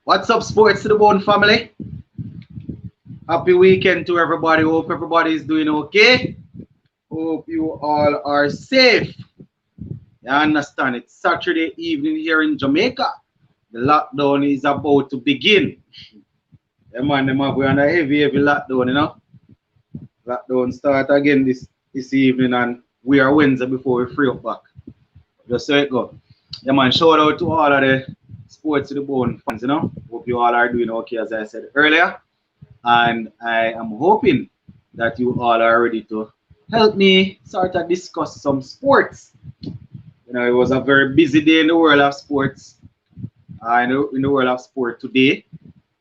What's up, Sports to the Bone family? Happy weekend to everybody. Hope everybody is doing okay. Hope you all are safe. You understand? It's Saturday evening here in Jamaica. The lockdown is about to begin. Yeah, man, we're on a heavy lockdown, you know. Lockdown start again this evening, and we are Wednesday before we free up back. Just so it go. Yeah, man, shout out to all of the Sports to the Bone fans, you know. Hope you all are doing okay, as I said earlier. And I am hoping that you all are ready to help me sort of discuss some sports. You know, it was a very busy day in the world of sports. In the world of sport today,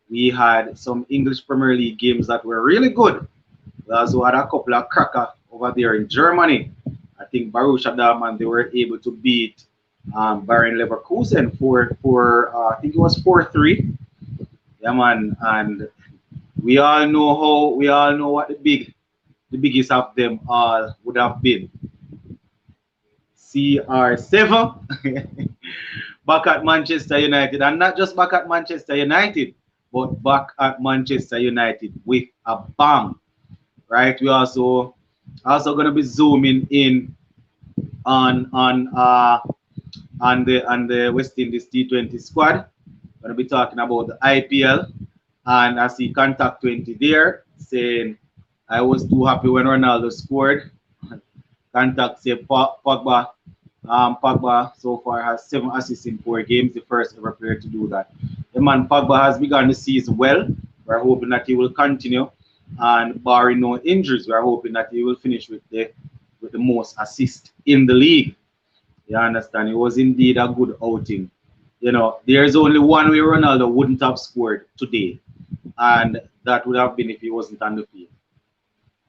we had some English Premier League games that were really good. We also had a couple of cracker over there in Germany. I think Borussia Dortmund, they were able to beat Bayern Leverkusen for I think it was 4-3. Yeah, man, and we all know what the biggest of them all would have been. CR7 back at Manchester United, and not just back at Manchester United, but back at Manchester United with a bang. Right? We also gonna be zooming in on the West Indies T20 squad. Gonna be talking about the IPL. And I see Contact 20 there saying, I was too happy when Ronaldo scored. Contact said Pogba so far has 7 assists in 4 games, the first ever player to do that. The man Pogba has begun the season well. We're hoping that he will continue, and barring no injuries, we're hoping that he will finish with the most assists in the league. You understand? It was indeed a good outing. You know, there's only one way Ronaldo wouldn't have scored today, and that would have been if he wasn't on the field.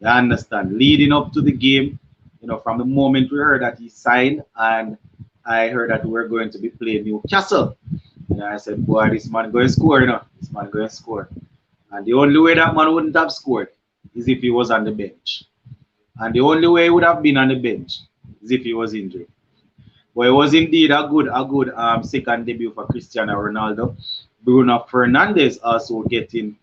You understand? Leading up to the game, you know, from the moment we heard that he signed, and I heard that we were going to be playing Newcastle, and I said, boy, this man going to score, you know, this man going to score. And the only way that man wouldn't have scored is if he was on the bench. And the only way he would have been on the bench is if he was injured. But it was indeed a good second debut for Cristiano Ronaldo. Bruno Fernandes also getting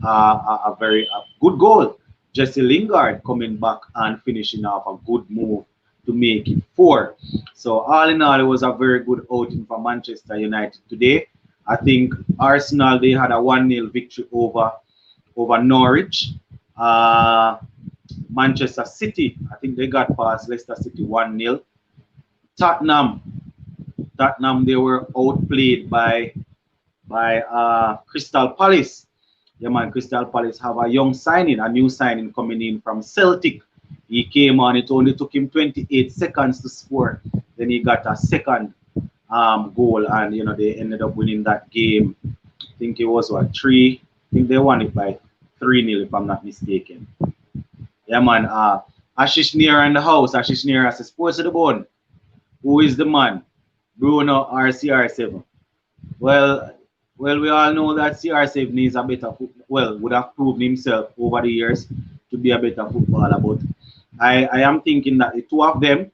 a very good goal. Jesse Lingard coming back and finishing off a good move to make it 4. So all in all, it was a very good outing for Manchester United today. I think Arsenal, they had a 1-0 victory over Norwich. Manchester City, I think they got past Leicester City 1-0. Tottenham, they were outplayed by Crystal Palace. Yeah, man, Crystal Palace have a new signing coming in from Celtic. He came on, it only took him 28 seconds to score. Then he got a second goal, and you know, they ended up winning that game. I think it was 3. I think they won it by 3-0 if I'm not mistaken. Yeah, man. Ashish Neer in the house. Ashish Neer as a Sports to the Bone. Who is the man? Bruno or CR7? Well, we all know that CR7 is a better would have proven himself over the years to be a better footballer. But I am thinking that the two of them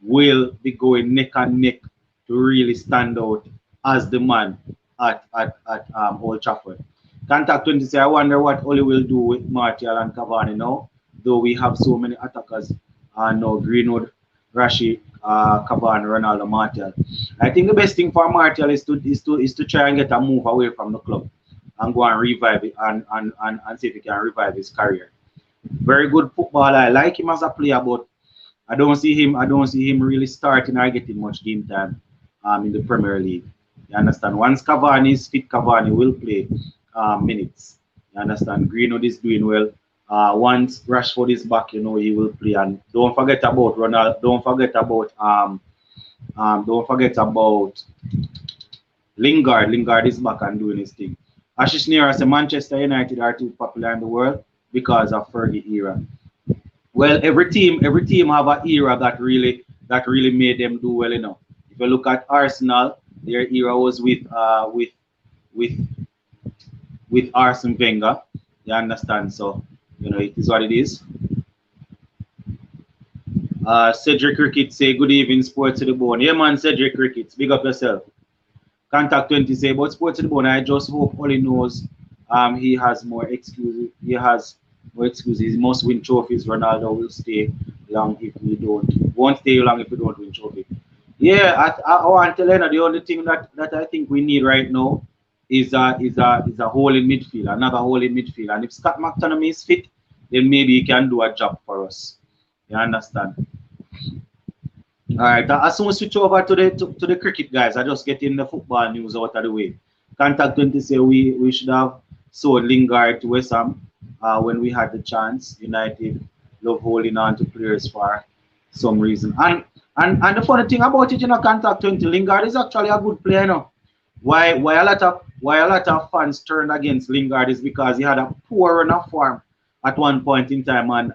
will be going neck and neck to really stand out as the man at Old Trafford. Contact 20 say, I wonder what Oli will do with Martial and Cavani now, though we have so many attackers now, Greenwood, Rashid, Cavani, Ronaldo, Martial. I think the best thing for Martial is to try and get a move away from the club and go and revive it and see if he can revive his career. Very good footballer. I like him as a player, but I don't see him really starting or getting much game time in the Premier League. You understand? Once Cavani is fit, Cavani will play minutes. You understand? Greenwood is doing well. Once Rashford is back, you know, he will play. And don't forget about Ronaldo. Don't forget about Lingard. Lingard is back and doing his thing. Ashish Neera says Manchester United are too popular in the world because of Fergie era. Well, every team have an era that really made them do well, you know. If you look at Arsenal, their era was with Arsene Wenger. You understand? So, you know, it is what it is. Cedric Ricketts say good evening, Sports to the Bone. Yeah, man, Cedric Ricketts, big up yourself. Contact 20 say, but Sports to the Bone, I just hope Oli knows he has more excuses. He has more excuses. He must win trophies. Ronaldo will stay long if we don't. Won't stay long if we don't win trophy. Yeah, I want to tell you, the only thing that I think we need right now is a hole in midfield, another hole in midfield. And if Scott McTominay is fit, then maybe he can do a job for us. You understand? All right, as soon as switch over to the cricket, guys, I just getting the football news out of the way. Contact 20 say we should have sold Lingard to West Ham when we had the chance. United love holding on to players for some reason. And the funny thing about it, Contact 20, Lingard is actually a good player, Why a lot of fans turned against Lingard is because he had a poor run of form at one point in time, and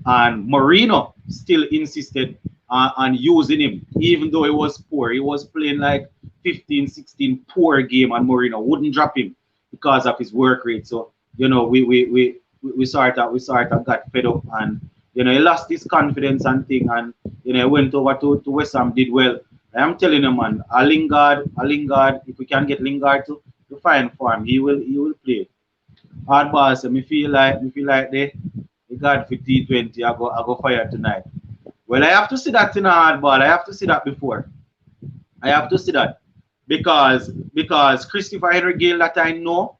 Mourinho still insisted on using him, even though he was poor. He was playing like 15, 16 poor game, and Mourinho wouldn't drop him because of his work rate. So we sort of got fed up, and he lost his confidence and thing, and he went over to West Ham, did well. I'm telling you, man, a Lingard, if we can get Lingard to find form, he will play. Hardball, so me feel like they got for T20. I go fire tonight. Well, I have to see that in a hardball. I have to see that before. I have to see that because Christopher Henry Gale that I know,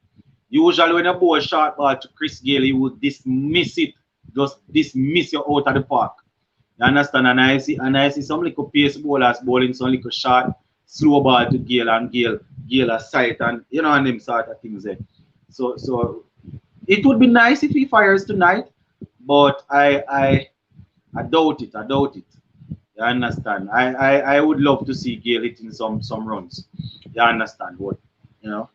usually when a ball short ball to Chris Gale, he would dismiss it, just dismiss you out of the park. You understand? And I see some little pace bowlers bowling some little short, slow ball to Gale, and Gale a sight, and and them sort of things there. So it would be nice if he fires tonight, but I doubt it. I doubt it. You understand? I would love to see Gale hitting some runs. You understand? But you know,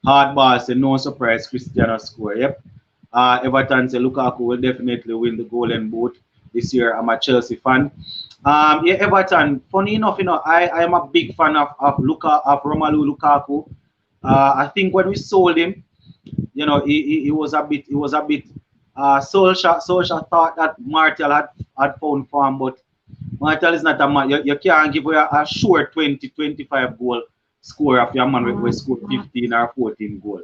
hard ball say no surprise. Cristiano score. Yep. Everton say Lukaku will definitely win the Golden Boot this year. I'm a Chelsea fan. Yeah, Everton. Funny enough, I am a big fan of Romelu Lukaku. I think when we sold him, he was a bit. Solskjaer thought that Martial had found form, but Martial is not a man. You can't give a sure 20-25 goal score if your man will score 15 or 14 goal.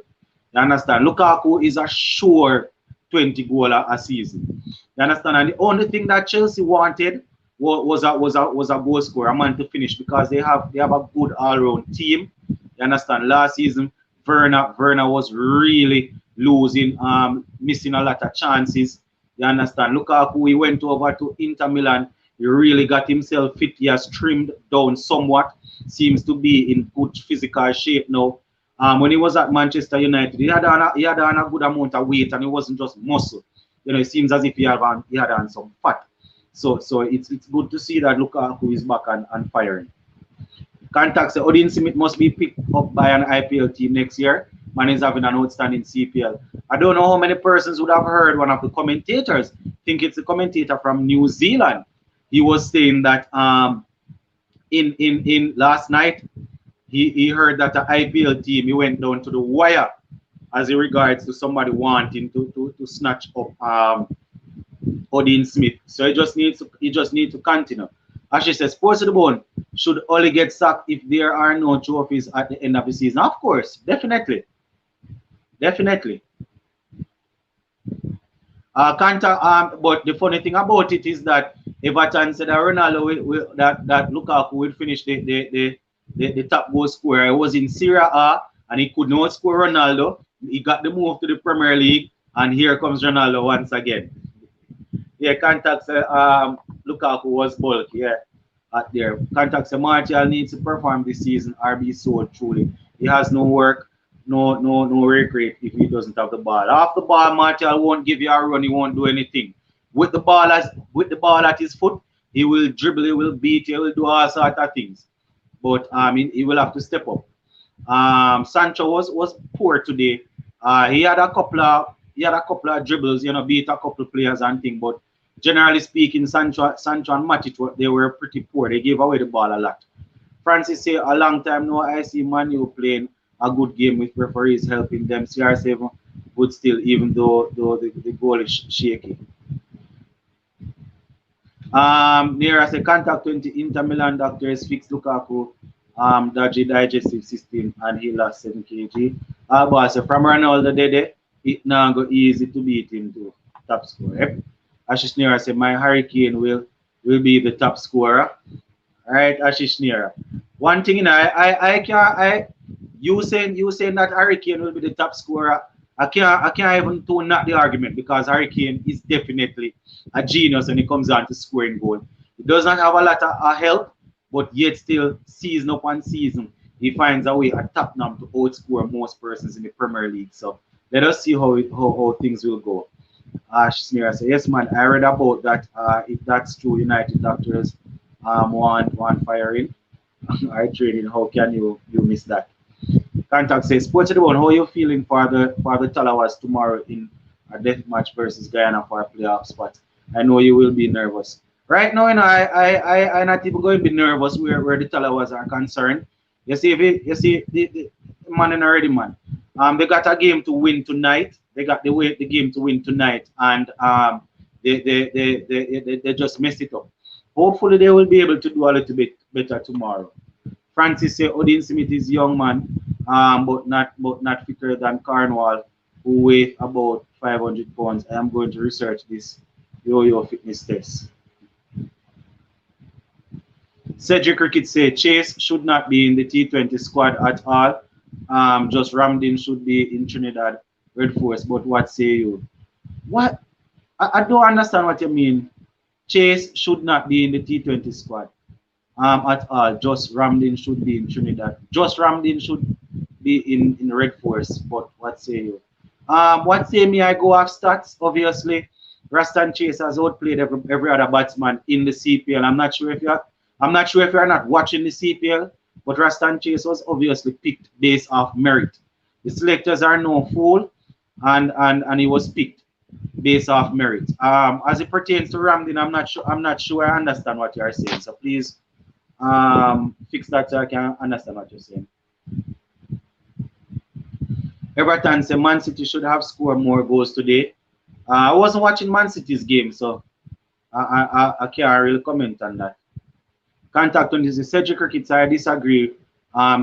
You understand? Lukaku is a sure 20 goal a season. You understand? And the only thing that Chelsea wanted was a goal scorer, a man to finish, because they have a good all-round team. You understand? Last season, Werner was really losing, missing a lot of chances. You understand? Lukaku, he went over to Inter Milan. He really got himself fit. He has trimmed down somewhat. Seems to be in good physical shape now. When he was at Manchester United, he had on a good amount of weight, and it wasn't just muscle. It seems as if he had on some fat. So it's good to see that Lukaku is back and firing. Contacts the Odin Smith must be picked up by an IPL team next year. Man is having an outstanding CPL. I don't know how many persons would have heard one of the commentators. I think it's a commentator from New Zealand. He was saying that in last night he heard that the IPL team, he went down to the wire as it regards to somebody wanting to snatch up Odin Smith. So he just needs to continue. As she says, Sports to the Bone should only get sacked if there are no trophies at the end of the season. Of course, definitely. Definitely. But the funny thing about it is that Everton said that Ronaldo that Lukaku will finish the top goal scorer. He was in Serie A and he could not score Ronaldo. He got the move to the Premier League, and here comes Ronaldo once again. Yeah, contacts Lukaku was bulk, yeah, at there. Contacts Martial needs to perform this season or be sold truly. He has no work, no work rate if he doesn't have the ball. Off the ball, Martial won't give you a run, he won't do anything. With the ball at his foot, he will dribble, he will beat, he will do all sorts of things. But he will have to step up. Sancho was poor today. He had a couple of dribbles, beat a couple of players and things, but generally speaking, Sancho and Matic, they were pretty poor. They gave away the ball a lot. Francis say a long time now I see Manu playing a good game with referees helping them. CR7 good still, even though the goal is shaky. Near as a contact 20 Inter Milan doctors fix Lukaku dodgy digestive system, and he lost 7 kg. But so from Ronaldo, it now go easy to beat him to top scorer. Yep. Ashish Nira said, my Hurricane will be the top scorer. All right, Ashish Nira. One thing, you know, you saying that Hurricane will be the top scorer. I can't even tune not the argument because Hurricane is definitely a genius when it comes down to scoring goal. He does not have a lot of help, but yet still season upon season he finds a way at Tottenham to outscore most persons in the Premier League. So let us see how things will go. Ash Smear said, yes, man, I read about that. If that's true, United doctors want firing. I trading. How can you miss that? Contact says, Sports to the one, how are you feeling for the Talawas tomorrow in a death match versus Guyana for a playoff spot? I know you will be nervous. Right now, you know, I not even going to be nervous where the Talawas are concerned. You see, the man in already, man. They got a game to win tonight. They got the game to win tonight, and they just messed it up. Hopefully, they will be able to do a little bit better tomorrow. Francis say Odin Smith is young man, but not fitter than Cornwall, who weigh about 500 pounds. I am going to research this yo-yo fitness test. Cedric Cricket say Chase should not be in the T20 squad at all. Just Ramdin should be in Trinidad Red Force. But what say you? What? I don't understand what you mean. Chase should not be in the T20 squad at all. Just Ramdin should be in Trinidad. Just Ramdin should be in Red Force. But what say you? What say me? I go off stats. Obviously, Rastan Chase has outplayed every other batsman in the CPL. I'm not sure if you're not watching the CPL, but Rastan Chase was obviously picked based off merit. The selectors are no fool, and he was picked based off merit. As it pertains to Ramdin, I'm not sure I understand what you are saying. So please fix that so I can understand what you're saying. Everton say Man City should have scored more goals today. I wasn't watching Man City's game, so I can't really comment on that. Contact 20 says Cedric Cricket, I disagree.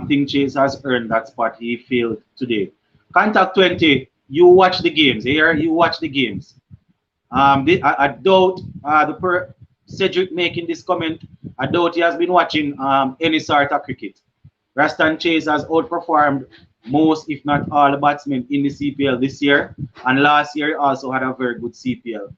Think Chase has earned that spot. He failed today. Contact 20, you watch the games. Here, you watch the games. I doubt Cedric making this comment. I doubt he has been watching any sort of cricket. Rastan Chase has outperformed most, if not all, the batsmen in the CPL this year, and last year he also had a very good CPL.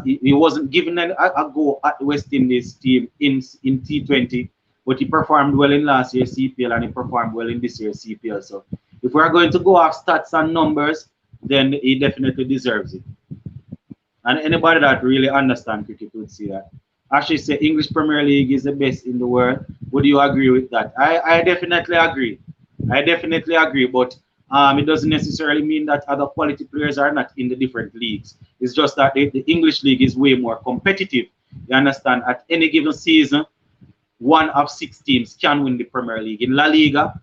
He wasn't given a go at the West Indies team in T20, but he performed well in last year's CPL and he performed well in this year's CPL. So if we're going to go off stats and numbers, then he definitely deserves it. And anybody that really understands cricket would see that. Actually, say English Premier League is the best in the world. Would you agree with that? I definitely agree. I definitely agree, but it doesn't necessarily mean that other quality players are not in the different leagues. It's just that the English league is way more competitive. You understand? At any given season, one of 6 teams can win the Premier League. In La Liga,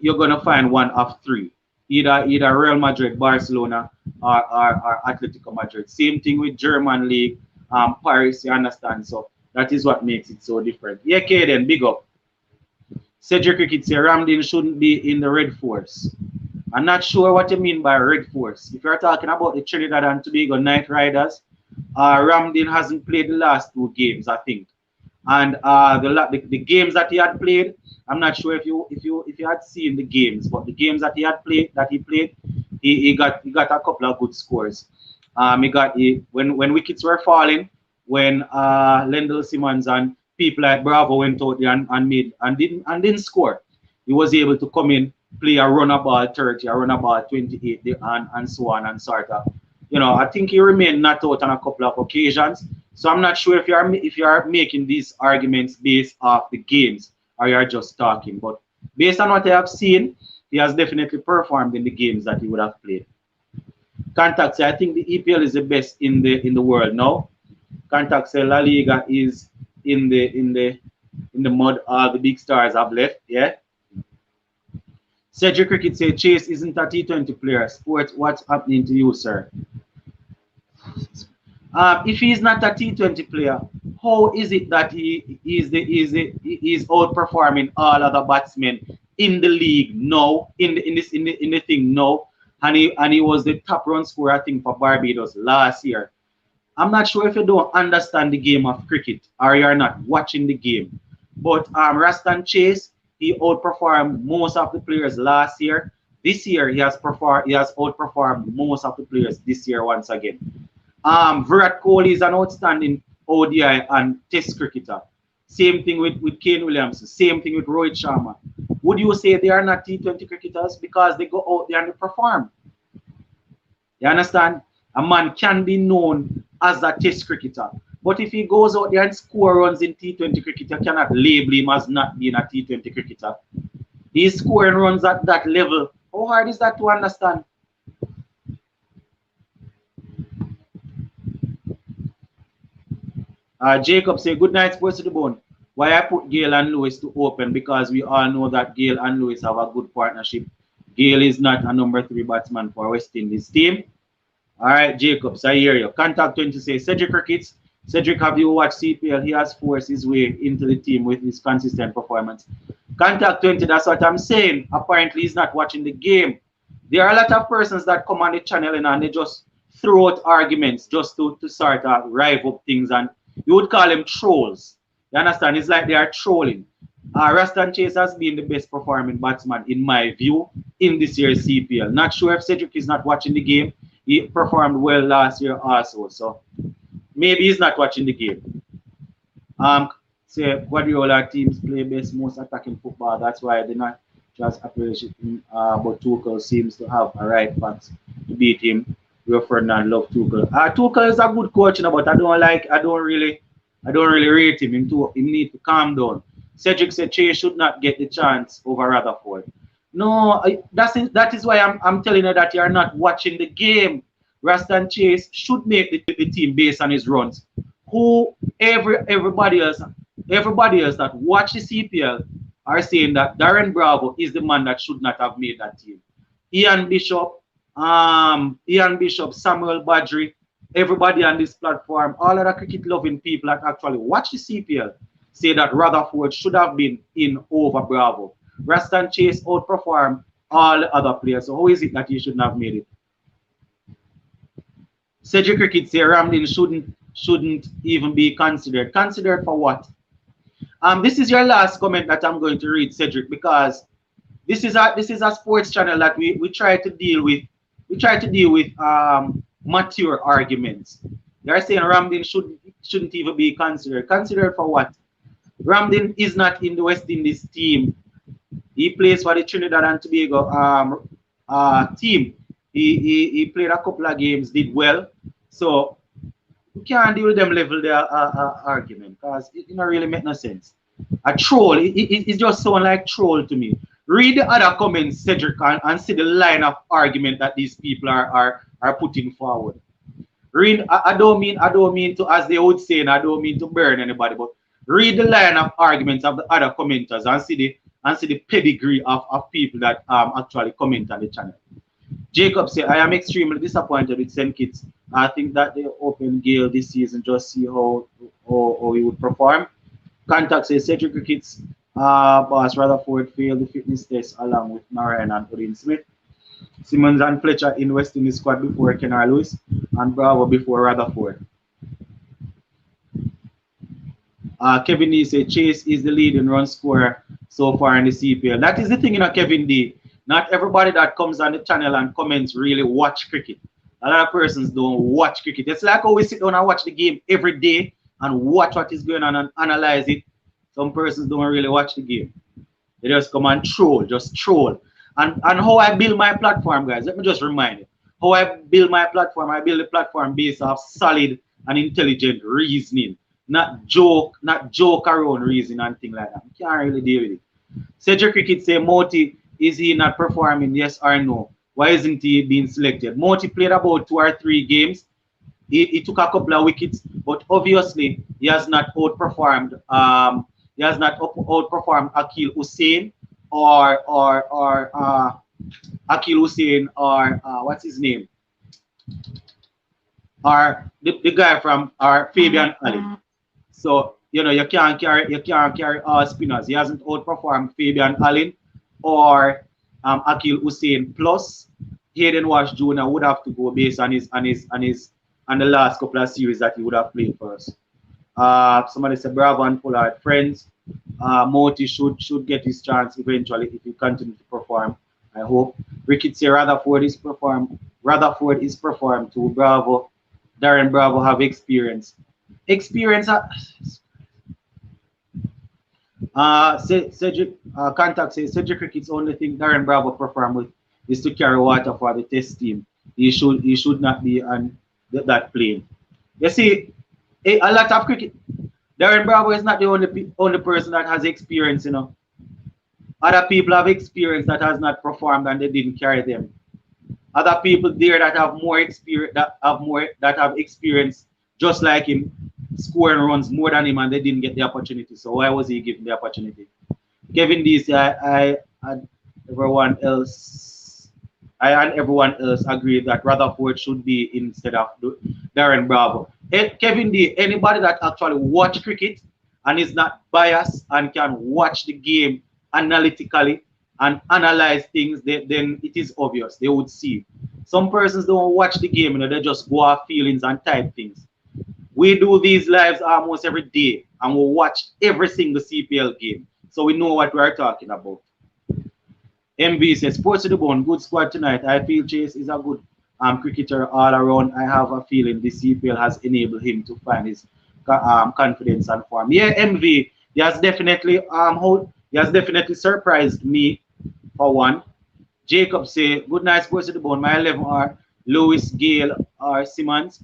you're going to find one of 3. Either Real Madrid, Barcelona, or Atletico Madrid. Same thing with German league, Paris, you understand? So that is what makes it so different. Yeah, okay, then, big up. Cedric Cricket say Ramdin shouldn't be in the Red Force. I'm not sure what you mean by Red Force. If you're talking about the Trinidad and Tobago Knight Riders, Ramdin hasn't played the last 2 games, I think. And the games that he had played, I'm not sure if you had seen the games, but the games that he played, he got a couple of good scores. When wickets were falling, when Lendl Simmons and people like Bravo went out there and didn't score, he was able to come in, play a runner ball 30, a runner ball 28, and so on and sort of. You know, I think he remained not out on a couple of occasions. So I'm not sure if you're making these arguments based off the games or you're just talking. But based on what I have seen, he has definitely performed in the games that he would have played. Contact say I think the EPL is the best in the world now. Contact say La Liga is in the mud. All the big stars have left. Yeah. Cedric Cricket say Chase isn't a T20 player. Sports, what's happening to you, sir? If he's not a T20 player, how is it that he is outperforming all other batsmen in the league now, in the thing now, and he was the top run scorer I think for Barbados last year. I'm not sure if you don't understand the game of cricket or you're not watching the game. But Rastan Chase, he outperformed most of the players last year. This year he has outperformed most of the players this year once again. Virat Kohli is an outstanding ODI and Test cricketer. Same thing with Kane Williamson. Same thing with Rohit Sharma. Would you say they are not T20 cricketers because they go out there and they perform? You understand? A man can be known as a Test cricketer, but if he goes out there and score runs in T20 cricket, you cannot label him as not being a T20 cricketer. He's scoring runs at that level. How hard is that to understand? Jacob say, good night, sports to the bone. Why I put Gale and Lewis to open? Because we all know that Gale and Lewis have a good partnership. Gale is not a number 3 batsman for West Indies team. All right, Jacobs, I hear you. Contact 20 say, Cedric Crickets. Cedric, have you watched CPL? He has forced his way into the team with his consistent performance. Contact 20, that's what I'm saying. Apparently, he's not watching the game. There are a lot of persons that come on the channel and they just throw out arguments just to sort of rive up things, and you would call them trolls. You understand? It's like they are trolling. Rastan Chase has been the best performing batsman, in my view, in this year's CPL. Not sure if Cedric is not watching the game. He performed well last year also, so maybe he's not watching the game. Say Guardiola teams play best most attacking football. That's why they're not just appreciate him. But Tuchel seems to have a right path to beat him. Rio Ferdinand love Tuchel. Tuchel is a good coach, you know, but I don't really rate him. He need to calm down. Cedric said Chase should not get the chance over Rutherford. No, that is why I'm telling you that you're not watching the game. Rastan Chase should make the team based on his runs. Everybody else that watch the CPL are saying that Darren Bravo is the man that should not have made that team. Ian Bishop, Samuel Badri, everybody on this platform, all of the cricket loving people that actually watch the CPL say that Rutherford should have been in over Bravo. Rastan Chase outperformed all the other players. So how is it that he shouldn't have made it? Cedric Cricket say Ramlin shouldn't even be considered. Considered for what? This is your last comment that I'm going to read, Cedric, because this is a sports channel that we try to deal with. We try to deal with mature arguments. They're saying Ramlin shouldn't even be considered. Considered for what? Ramlin is not in the West Indies team. He plays for the Trinidad and Tobago team. He played a couple of games, did well. So you can't deal with them level their argument because it don't really make no sense. A troll, it just sounds like troll to me. Read the other comments, Cedric, and see the line of argument that these people are putting forward. Read, I don't mean to, as they would say, and I don't mean to burn anybody, but read the line of arguments of the other commenters and see the pedigree of people that actually comment on the channel. Jacob said, I am extremely disappointed with St. Kitts. I think that they open Gale this season, just see how he would perform. Contact says Cedric Cricket's boss Rutherford failed the fitness test along with Narayan and Odin Smith. Simmons and Fletcher in West Indies squad before Kenner Lewis and Bravo before Rutherford. Kevin D said Chase is the leading run scorer so far in the CPL. That is the thing, you know, Kevin D. Not everybody that comes on the channel and comments really watch cricket. A lot of persons don't watch cricket. It's like how we sit down and watch the game every day and watch what is going on and analyze it. Some persons don't really watch the game. They just come and troll, just troll. And how I build my platform, guys, let me just remind you. How I build my platform, I build a platform based off solid and intelligent reasoning. Not joke around reasoning and things like that. You can't really deal with it. Cedric Cricket say, Moti, is he not performing? Yes or no? Why isn't he being selected? Moti played about 2 or 3 games. He took a couple of wickets, but obviously he has not outperformed. He has not outperformed Akil Hussain or Akil Hussain or what's his name? or the guy from or Fabian Ali. So you can't carry all spinners. He hasn't outperformed Fabian Allen or Akil Hussein. Plus, Hayden Wash Jr. would have to go based on his on the last couple of series that he would have played for us. Somebody said Bravo and Pollard friends. Moti should get his chance eventually if he continues to perform. I hope. Rickett say Rutherford is performed too. Bravo. Darren Bravo have experience. Experience. Cedric contact says Cedric Rickett's only thing Darren Bravo perform with is to carry water for the test team. He should not be on that plane. You see, a lot of cricket. Darren Bravo is not the only person that has experience. Other people have experience that has not performed and they didn't carry them. Other people there that have more experience, that have experience, just like him, scoring runs more than him, and they didn't get the opportunity. So why was he given the opportunity? Kevin D said, I and everyone else, I and everyone else agree that Rutherford should be instead of Darren Bravo. Kevin D, anybody that actually watch cricket and is not biased and can watch the game analytically and analyze things, then it is obvious. They would see. Some persons don't watch the game, they just go off feelings and type things. We do these lives almost every day and we watch every single CPL game. So we know what we're talking about. MV says, Sports to the bone, good squad tonight. I feel Chase is a good cricketer all around. I have a feeling the CPL has enabled him to find his confidence and form. Yeah, MV, he has definitely surprised me for one. Jacob say, good night, Sports to the bone. My 11 are Lewis, Gale, or Simmons.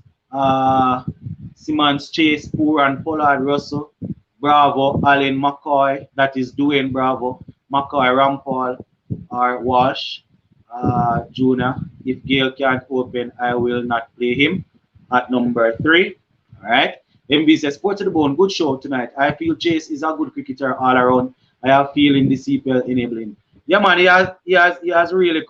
Simmons, Chase, Pooran, Pollard, Russell, Bravo, Allen, McCoy, that is Dwayne Bravo, McCoy, Rampal, or Walsh, Juna. If Gale can't open, I will not play him at number 3. All right. MB says, Sports to the bone, good show tonight. I feel Chase is a good cricketer all around. I have feeling the CPL enabling. Yeah, man, he has really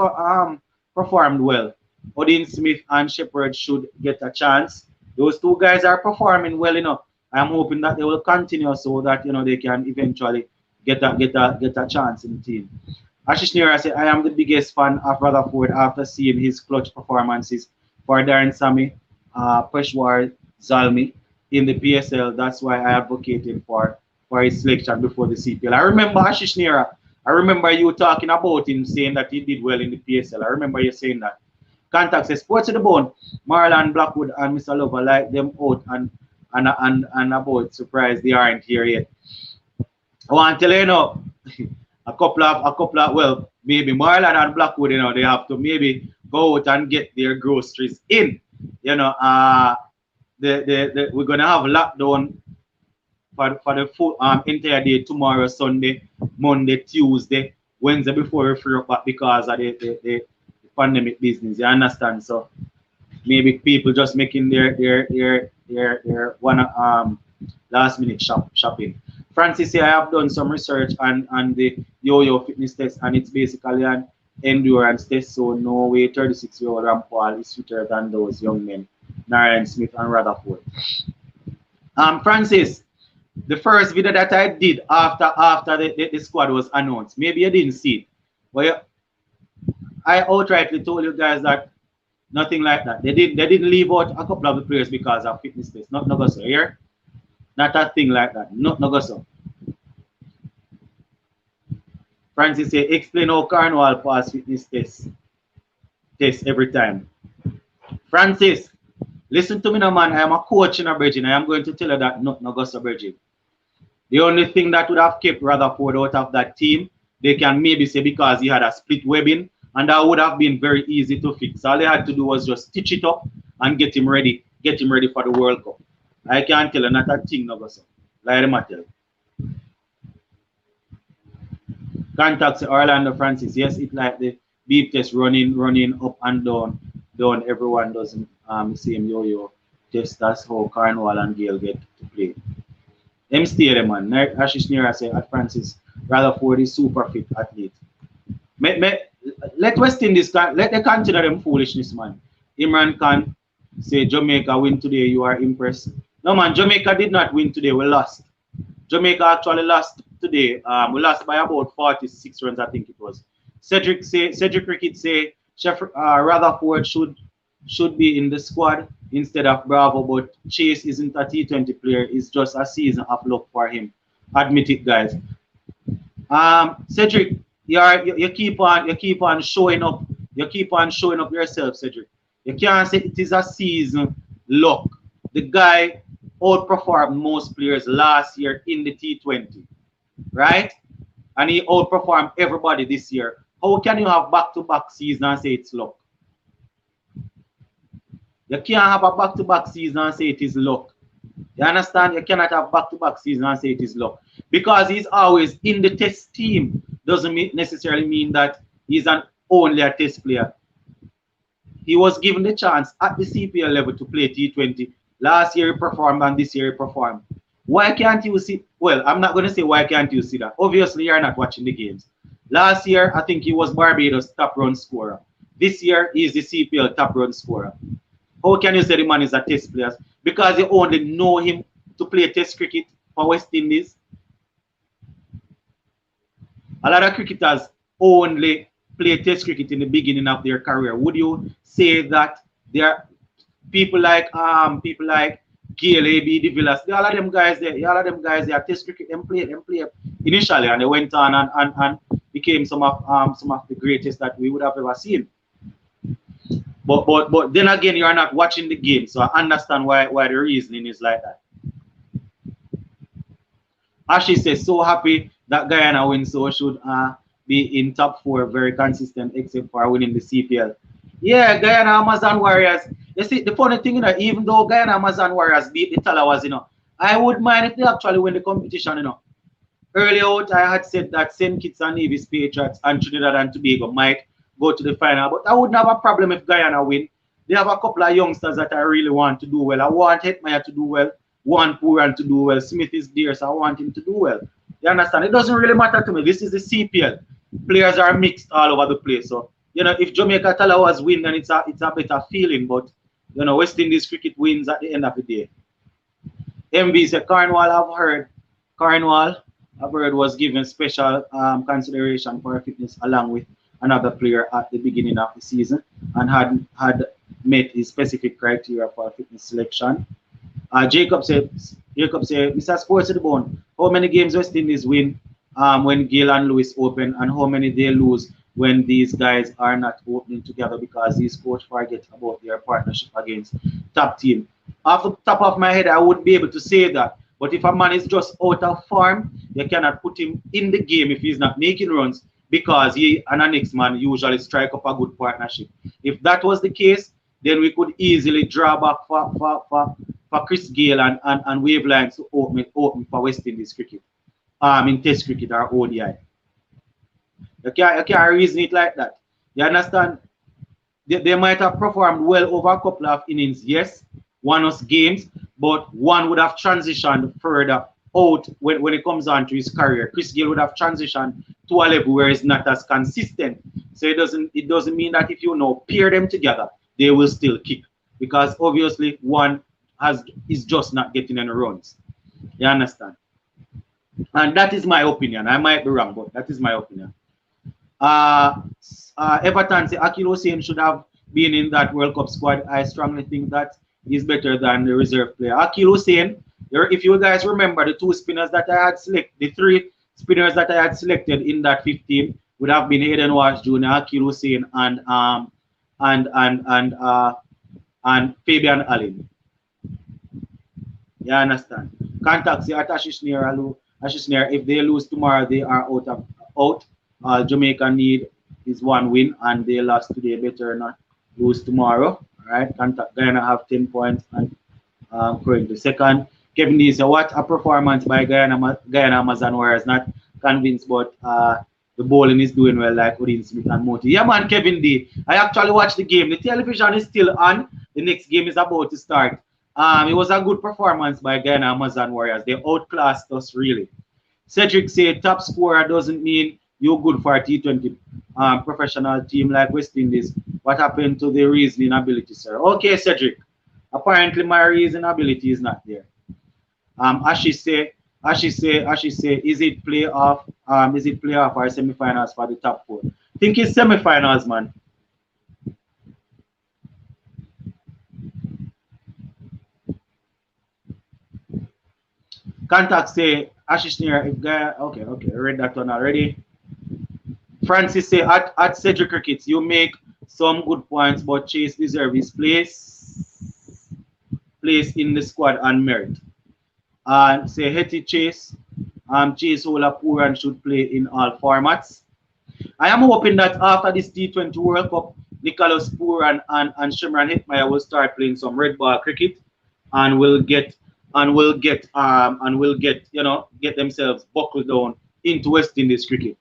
performed well. Odin Smith and Shepard should get a chance. Those two guys are performing well enough. I'm hoping that they will continue so that they can eventually get a chance in the team. Ashish Nira said, I am the biggest fan of Rutherford after seeing his clutch performances for Darren Sammy, Peshwar Zalmi in the PSL. That's why I advocated for his selection before the CPL. I remember Ashish Nira. I remember you talking about him saying that he did well in the PSL. I remember you saying that. Contact says, Sports to the bone. Marlon Blackwood and Mr. Lover like them out and about surprised they aren't here yet. I want to tell a couple of well, maybe Marlon and Blackwood, they have to maybe go out and get their groceries in. We're gonna have lockdown for the full entire day tomorrow, Sunday, Monday, Tuesday, Wednesday before we free up back because of the pandemic business. You understand? So maybe people just making their one last minute shopping. Francis here, I have done some research on the yo-yo fitness test, and it's basically an endurance test. So no way 36-year-old Rampal is fitter than those young men, Narayan Smith and Rutherford. Francis, the first video that I did after the squad was announced, maybe you didn't see it, but I outrightly told you guys that nothing like that. They didn't leave out a couple of the players because of fitness tests. Not no go so here. Not a thing like that. Not no go so. Francis say, explain how Cornwall pass fitness test every time. Francis, listen to me now, man. I am a coach in a Virgin. I am going to tell you that not no go so Virgin. The only thing that would have kept Rutherford out of that team, they can maybe say because he had a split webbing, and that would have been very easy to fix. All they had to do was just stitch it up and get him ready for the World Cup. I can't tell you, not a thing no go so. Like the matter. Contacts Orlando Francis. Yes, it's like the beep test running up and down. Everyone doesn't same yo-yo test. That's how Cornwall and Gale get to play. Them stay there, man. Ashish Nira say at Francis Rutherford is super fit athlete. Let West Indies let them consider them foolishness, man. Imran Khan, say Jamaica win today, you are impressed. No man, Jamaica did not win today, we lost. Jamaica actually lost today. We lost by about 46 runs, I think it was. Cedric Rickett say Rutherford should be in the squad instead of Bravo, but Chase isn't a T20 player. It's just a season of luck for him. Admit it, guys. Cedric, you keep on showing up. You keep on showing up yourself, Cedric. You can't say it is a season luck. The guy outperformed most players last year in the T20, right? And he outperformed everybody this year. How can you have back-to-back season and say it's luck? You can't have a back-to-back season and say it is luck. You understand? You cannot have back-to-back season and say it is luck. Because he's always in the test team doesn't necessarily mean that he's only a test player. He was given the chance at the CPL level to play T20. Last year he performed and this year he performed. Why can't you see? Well, I'm not going to say why can't you see that. Obviously, you're not watching the games. Last year, I think he was Barbados' top run scorer. This year, he's the CPL top run scorer. How can you say the man is a test player? Because you only know him to play test cricket for West Indies. A lot of cricketers only play test cricket in the beginning of their career. Would you say that there are people like Gail, A.B. de Villas, all of them guys there, are test cricket, them play initially, and they went on and became some of the greatest that we would have ever seen. But then again, you are not watching the game, so I understand why the reasoning is like that. Ashley says, so happy that Guyana wins, so should be in top 4, very consistent, except for winning the CPL. Yeah, Guyana Amazon Warriors. You see, the funny thing, even though Guyana Amazon Warriors beat the Talawas, I would mind if they actually win the competition, Earlier out, I had said that St. Kitts and Nevis Patriots and Trinidad and Tobago might go to the final, but I wouldn't have a problem if Guyana win. They have a couple of youngsters that I really want to do well. I want Hetmeyer to do well, want Puran to do well. Smith is there, so I want him to do well. You understand? It doesn't really matter to me. This is the CPL. Players are mixed all over the place. So, if Jamaica Talawas win, then it's a better feeling. But, West Indies cricket wins at the end of the day. MV said, I've heard was given special consideration for fitness along with another player at the beginning of the season and had met his specific criteria for fitness selection. Jacob said, Mr. Sports to the Bone, how many games West Indies win when Gale and Lewis open, and how many they lose when these guys are not opening together because these coaches forget about their partnership against top team? Off the top of my head, I wouldn't be able to say that. But if a man is just out of form, you cannot put him in the game if he's not making runs, because he and the next man usually strike up a good partnership. If that was the case, then we could easily draw back for Chris Gale and Wavelines to open for West Indies cricket, in Test cricket or ODI. You can't reason it like that. You understand? They might have performed well over a couple of innings, yes, one-us games, but one would have transitioned further out when it comes on to his career. Chris Gale would have transitioned to a level where it's not as consistent. So it doesn't mean that if you pair them together, they will still kick, because obviously one is just not getting any runs. You understand? And that is my opinion. I might be wrong, but that is my opinion. Everton say Akil Hussain should have been in that World Cup squad. I strongly think that he's better than the reserve player. Akil Hussain, if you guys remember, the two spinners that I had selected, the three spinners that I had selected in that 15 would have been Hayden Walsh Jr., Akil Hussain, and Fabian Allen. You understand? Contacts at Ashish Nair, if they lose tomorrow, they are out. Jamaica need is 1 win, and they lost today. Better not lose tomorrow. All right. Contact Guyana have 10 points and currently second. Kevin D said, what a performance by Guyana Amazon Warriors. Not convinced, but the bowling is doing well, like Odin Smith and Moti. Yeah, man, Kevin D. I actually watched the game. The television is still on. The next game is about to start. It was a good performance by Guyana Amazon Warriors. They outclassed us, really. Cedric said, top scorer doesn't mean you're good for a T20 professional team like West Indies. What happened to the reasoning ability, sir? Okay, Cedric. Apparently, my reasonability is not there. As she say, is it playoff? Is it playoff or semifinals for the top four? Think it's semifinals, man. Contact say Ashish near if guy. Okay, I read that one already. Francis say at Cedric Crickets, you make some good points, but Chase deserve his place in the squad and merit. And say Hetty Chase, Chase Ola Puran should play in all formats. I am hoping that after this T20 World Cup, Nicholas Puran and Shimran Hetmeyer will start playing some red ball cricket and will get get themselves buckled down into West Indies cricket.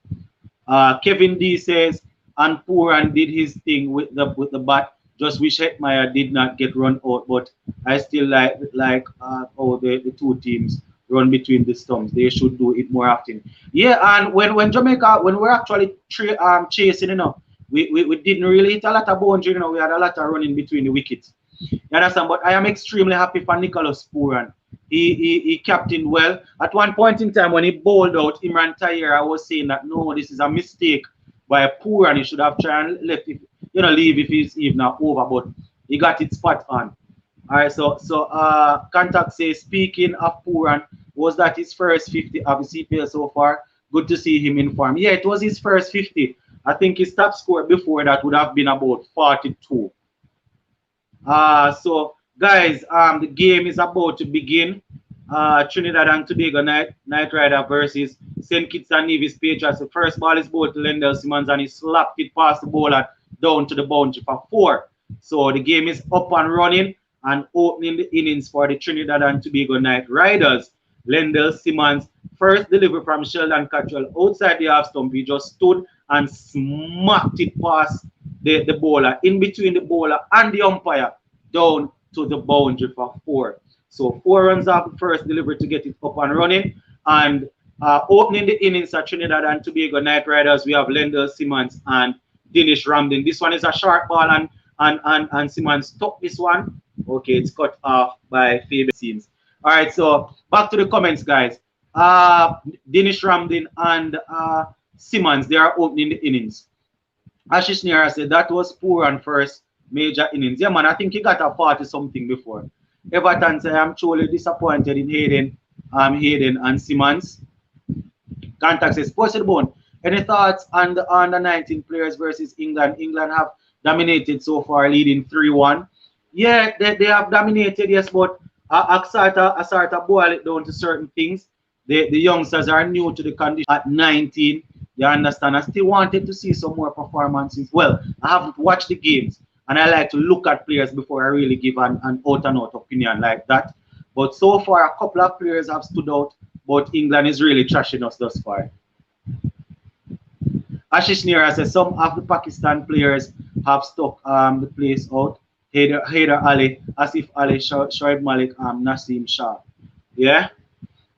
Kevin D says, and Puran did his thing with the bat. Just wish Hetmeyer did not get run out, but I still like how the two teams run between the stumps. They should do it more often. Yeah, and when Jamaica, when we're actually chasing, we didn't really hit a lot of boundary, we had a lot of running between the wickets. You understand? But I am extremely happy for Nicholas Puran. He captained well. At one point in time when he bowled out Imran Tayer, I was saying that no, this is a mistake by Puran. He should have tried and leave if he's even over, but he got it spot on. All right, so Contact says, speaking of Puran, was that his first 50 of the CPL so far? Good to see him in form. Yeah, it was his first 50. I think his top score before that would have been about 42. So guys, the game is about to begin. Trinidad and Tobago Night Rider versus St. Kitts and Nevis Patriots. The first ball is bowled to Lendell Simmons and he slapped it past the bowler down to the boundary for 4. So the game is up and running and opening the innings for the Trinidad and Tobago Night Riders. Lendell Simmons first delivery from Sheldon Cottrell outside the half stump. He just stood and smacked it past the bowler, in between the bowler and the umpire, down to the boundary for 4. So 4 runs off the first delivery to get it up and running. And opening the innings at Trinidad and Tobago Night Riders, we have Lendell Simmons and Dinesh Ramdin. This one is a short ball and Simmons took this one. Okay, it's cut off by Fabian Seams. All right, so back to the comments, guys. Dinesh Ramdin and Simmons, they are opening the innings. Ashish Nira said that was poor on first major innings. Yeah, man, I think he got a 40 something before. Everton said, I'm truly disappointed in Hayden and Simmons. Contact says, push it bone. Any thoughts on the under 19 players versus England? England have dominated so far, leading 3-1. Yeah, they have dominated, yes, but Asarta boil it down to certain things. The youngsters are new to the condition at 19. You understand? I still wanted to see some more performances. Well, I haven't watched the games, and I like to look at players before I really give an out-and-out opinion like that. But so far, a couple of players have stood out, but England is really trashing us thus far. Ashish Nira says some of the Pakistan players have stuck the place out. Haider Ali, Asif Ali, Shoaib Malik, Naseem Shah. Yeah?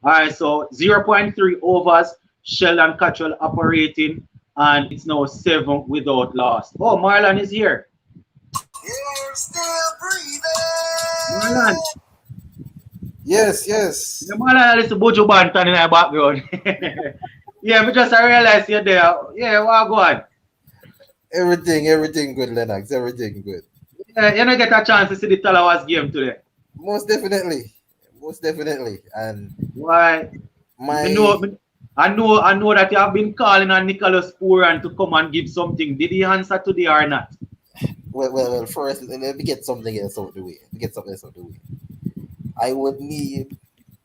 All right, so 0.3 overs. Sheldon Cottrell operating, and it's now 7 without loss. Oh, Marlon is here. You're still breathing. Marlon. Yes. Yeah, Marlon, it's a Bojo Bantan in our background. Yeah, but just I realized you're there. Yeah, well, go on. Everything good, Lennox. Everything good. Yeah, you don't get a chance to see the Talawas game today. Most definitely. And why? I know that you have been calling on Nicholas Puran to come and give something. Did he answer today or not? Well. First, let me get something else out of the way. I would need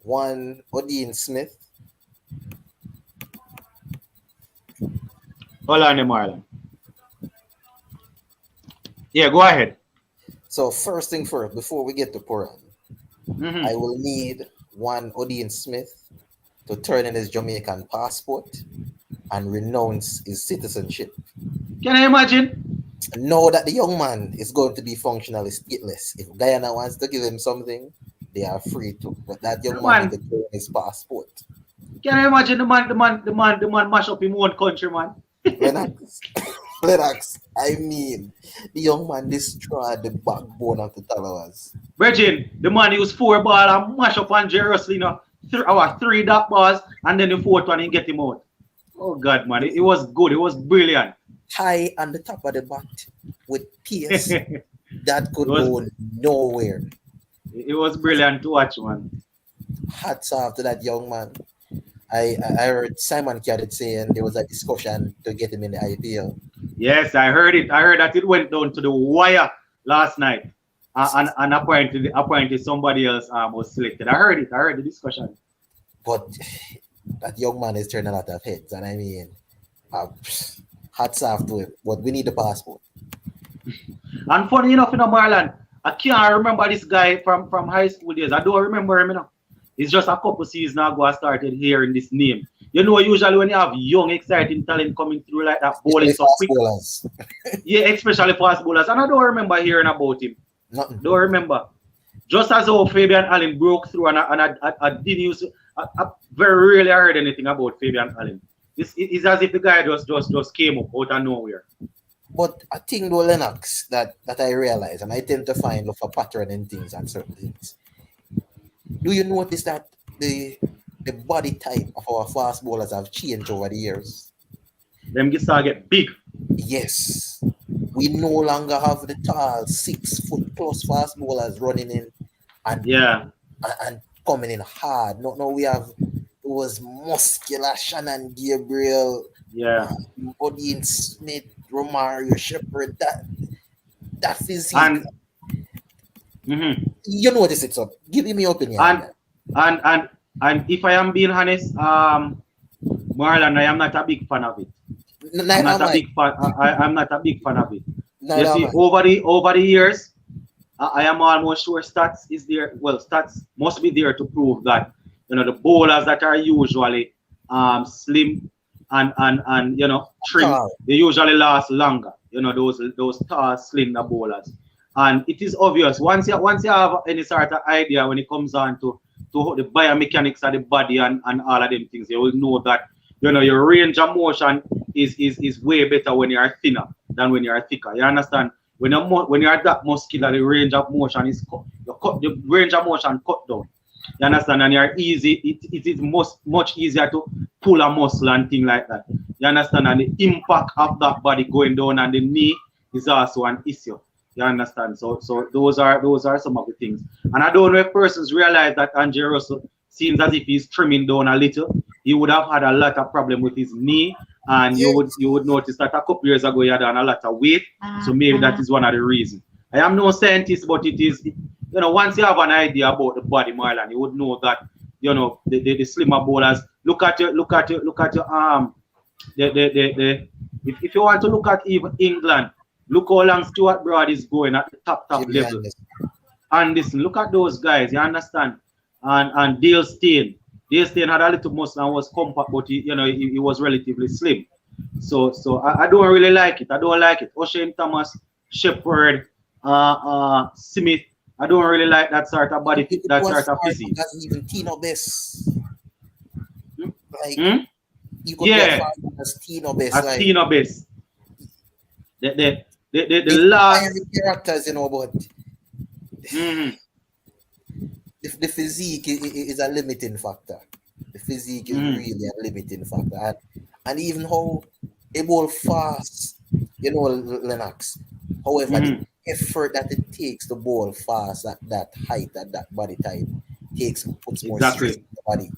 one Odin Smith. Hold on, Marlon. Yeah, go ahead. So first thing first, before we get to Puran, I will need one Odin Smith to turn in his Jamaican passport and renounce his citizenship. Can you imagine? Know that the young man is going to be functionally stateless. If Guyana wants to give him something, they are free to. But that young man needs to turn his passport. Can you imagine the man mash up his own country, man? Lennox, I mean, the young man destroyed the backbone of the Tallowers. Virgin, the man used 4 ball and mash up on Jerry Russell, 3 dot balls, and then the 4th one he get him out. Oh God, man, it was good. It was brilliant. High on the top of the bat with pace it that could was go nowhere. it was brilliant to watch, man. Hats off to that young man. I heard Simon Carrot saying there was a discussion to get him in the IPL. Yes, I heard it. I heard that it went down to the wire last night, and apparently somebody else was selected. I heard it. I heard the discussion. But that young man is turning a lot of heads, and I mean, hats off to him. But we need the passport. And funny enough, Marlon, I can't remember this guy from high school days. I don't remember him, It's just a couple seasons ago I started hearing this name. Usually when you have young, exciting talent coming through like that, bowling so quick. Yeah, especially fast bowlers. And I don't remember hearing about him. Nothing. Don't remember. Just as how Fabian Allen broke through, and I didn't use. I very rarely heard anything about Fabian Allen. It's as if the guy just came up out of nowhere. But I think though, Lennox, that I realize, and I tend to find a pattern in things and certain things. Do you notice that the body type of our fast bowlers have changed over the years? Them get big. Yes. We no longer have the tall 6 foot plus fast bowlers running in and coming in hard. No, we have those muscular Shannon Gabriel, Odin Smith, Romario Shepherd, that physique. And you notice it, so give me your opinion. And if I am being honest, Marlon, I am not a big fan of it. I'm not a big fan. I'm not a big fan of it. You see, over the years, I am almost sure stats is there. Well, stats must be there to prove that the bowlers that are usually slim and trim, they usually last longer. Those tall, slender bowlers. And it is obvious once you have any sort of idea when it comes on to the biomechanics of the body and all of them things, you will know that your range of motion is way better when you are thinner than when you are thicker. You understand? When you are that muscular, the range of motion is the range of motion cut down. You understand? And you're easy. It is much easier to pull a muscle and thing like that. You understand? And the impact of that body going down on the knee is also an issue. You understand? So those are some of the things. And I don't know if persons realize that Andre Russell seems as if he's trimming down a little. He would have had a lot of problem with his knee, and you would notice that a couple years ago he had done a lot of weight. So maybe that is one of the reasons. I am no scientist, but it is once you have an idea about the body, Marlon, you would know that the slimmer bowlers. Look at your if you want to look at even England. Look how long Stuart Broad is going at the top level. And listen, look at those guys, you understand? And Dale Steyn. Dale Steyn had a little muscle and was compact, but he was relatively slim. So I don't really like it. I don't like it. O'Shane Thomas, Shepherd, Smith. I don't really like that sort of body, that sort of physique. That's even Tino Bess. Like, you could get as Tino Bess. As Tino Bess. The last characters, but the physique is a limiting factor. The physique is really a limiting factor, and even how they bowl fast, Lennox. However, the effort that it takes to bowl fast at that height, at that body type, puts more stress in the body.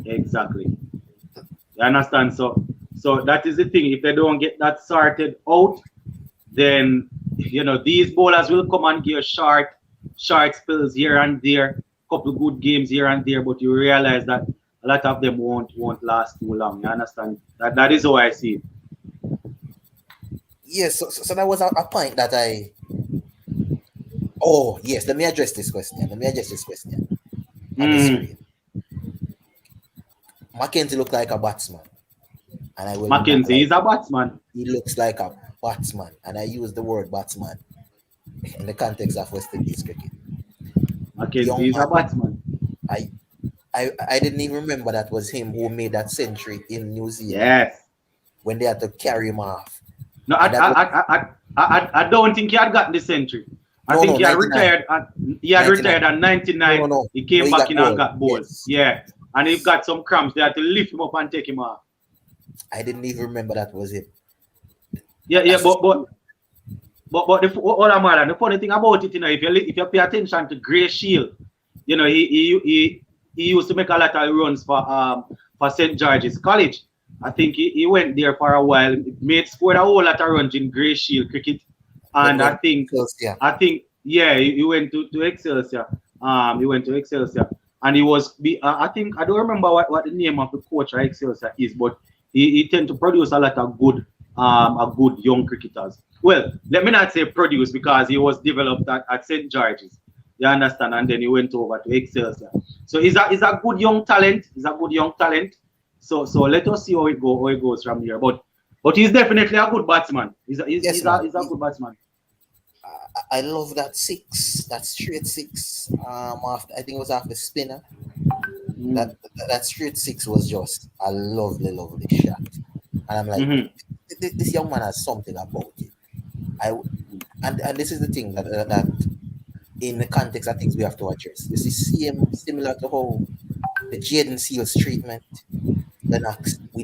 Exactly. You understand? So that is the thing. If they don't get that sorted out, then these bowlers will come and give short spells here and there, couple good games here and there, but you realize that a lot of them won't last too long. You understand? That is how I see it. Yes, so that was a point that I. Oh yes, let me address this question. Mackenzie looked like a batsman, and I will. Mackenzie is a batsman. He looks like a batsman, and I use the word batsman in the context of West Indies cricket. Mackenzie is a batsman. I didn't even remember that was him who made that century in New Zealand. Yes. When they had to carry him off. No, And that was, I don't think he had gotten the century. I no, think no, he had 99. retired. He had 99. retired at 99. No, no, no. He came No, he back got in and bold. got bold. Yes. Yeah, and he got some cramps. They had to lift him up and take him off. I didn't even remember that was it. Yeah, That's but the funny thing about it, if you pay attention to Gray Shield, he used to make a lot of runs for St. George's College. I think he went there for a while. Made scored a whole lot of runs in Grey Shield cricket, and I think he went to Excelsior. He went to Excelsior, and he was. I think I don't remember what the name of the coach at Excelsior is, but he tend to produce a lot of good young cricketers. Well, let me not say produce because he was developed at St. George's. You understand? And then he went over to Excelsior. So he's a good young talent. He's a good young talent. So let us see how it goes from here. But he's definitely a good batsman. He's a good batsman. I love that six, that straight six. After, I think it was after spinner. That straight six was just a lovely shot. And I'm like, this young man has something about it. And this is the thing that in the context of things we have to address. You see, similar to how the Jaden Seals treatment. Lennox, we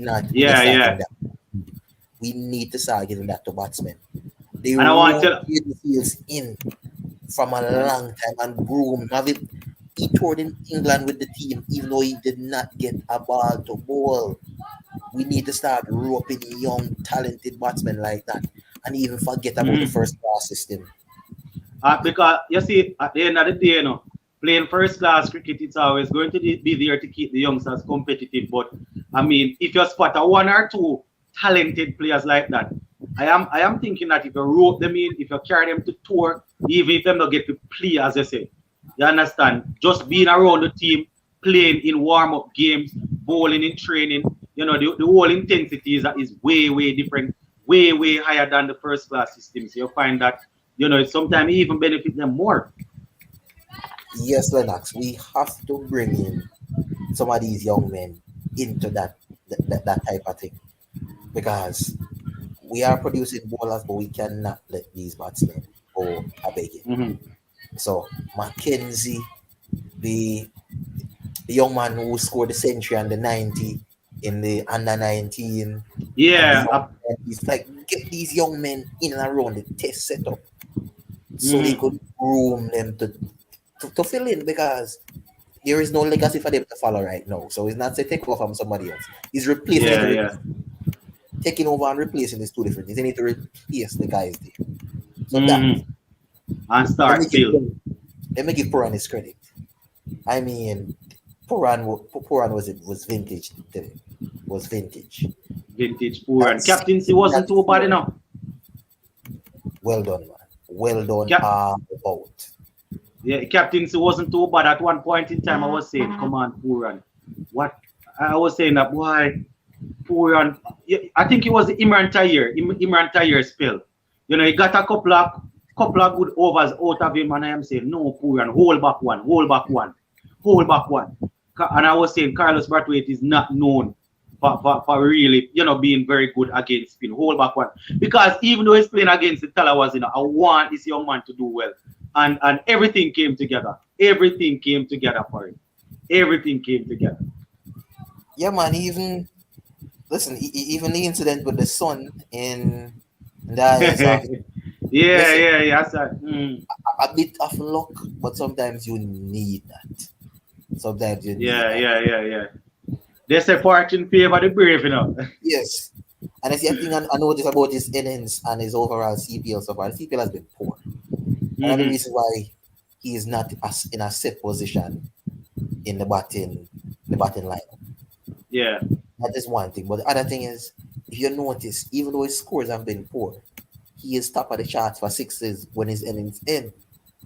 need to start getting that to batsmen. They want Jaden Seals in from a long time and groom him. He toured in England with the team, even though he did not get a ball to bowl. We need to start roping young, talented batsmen like that, and even forget about the first class system. Because you see, at the end of the day, playing first class cricket, it's always going to be there to keep the youngsters competitive. But I mean, if you spot a one or two talented players like that, I am thinking that if you rope them in, if you carry them to tour, even if them don't get to play, as I say, you understand, just being around the team, playing in warm-up games, bowling in training, the whole intensity is way different, way higher than the first class system. So you find that, sometimes even benefit them more. Yes, Lennox, we have to bring in some of these young men into that type of thing, because we are producing bowlers, but we cannot let these batsmen go a begging. So Mackenzie, the young man who scored the century and the 90 in the under 19, it's like get these young men in and around the test setup so they could groom them to fill in, because there is no legacy for them to follow right now. So it's not to take over from somebody else. He's replacing taking over and replacing is two different things. They need to replace the guys there. So that and start still. Let me give Puran his credit. I mean, Puran was vintage. Was vintage. Vintage Puran. Captaincy wasn't too bad enough. Well done, man. Well done. About. Yeah, captaincy wasn't too bad. At one point in time, I was saying, come on, Puran. What? I was saying that, why Puran? I think it was the Imran Tahir spell. He got a couple of good overs out of him, and I am saying, no, Puran, hold back one. And I was saying, Carlos Brathwaite is not known for really, being very good against spin. Hold back one. Because even though he's playing against the Talawas, I want this young man to do well. And everything came together. Everything came together for him. Everything came together. Yeah, man. Even the incident with the son in that. A bit of luck, but sometimes you need that. Sometimes you need that. They say fortune favor the brave, Yes. And that's the thing I noticed about his innings and his overall CPL so far. The CPL has been poor. Another reason why he is not in a set position in the batting lineup. Yeah. That is one thing. But the other thing is, if you notice, even though his scores have been poor, he is top of the charts for sixes when his innings end.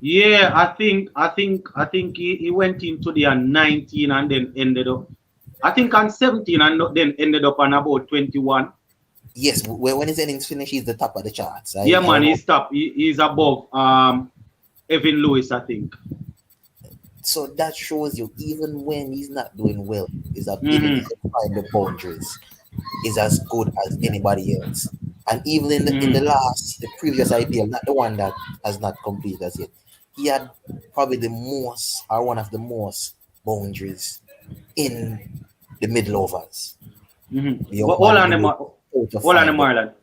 Yeah, I think he went into the 19 and then ended up, I think on 17 and then ended up on about 21. Yes, when his innings finish, he's the top of the charts. He's top. He's above Evan Lewis, I think. So that shows you, even when he's not doing well, his ability to find the boundaries is as good as anybody else. And even in the previous IPL, not the one that has not completed as yet, he had probably the most or one of the most boundaries in the middle overs. The young But hold man on, will be able to find it. Marlon.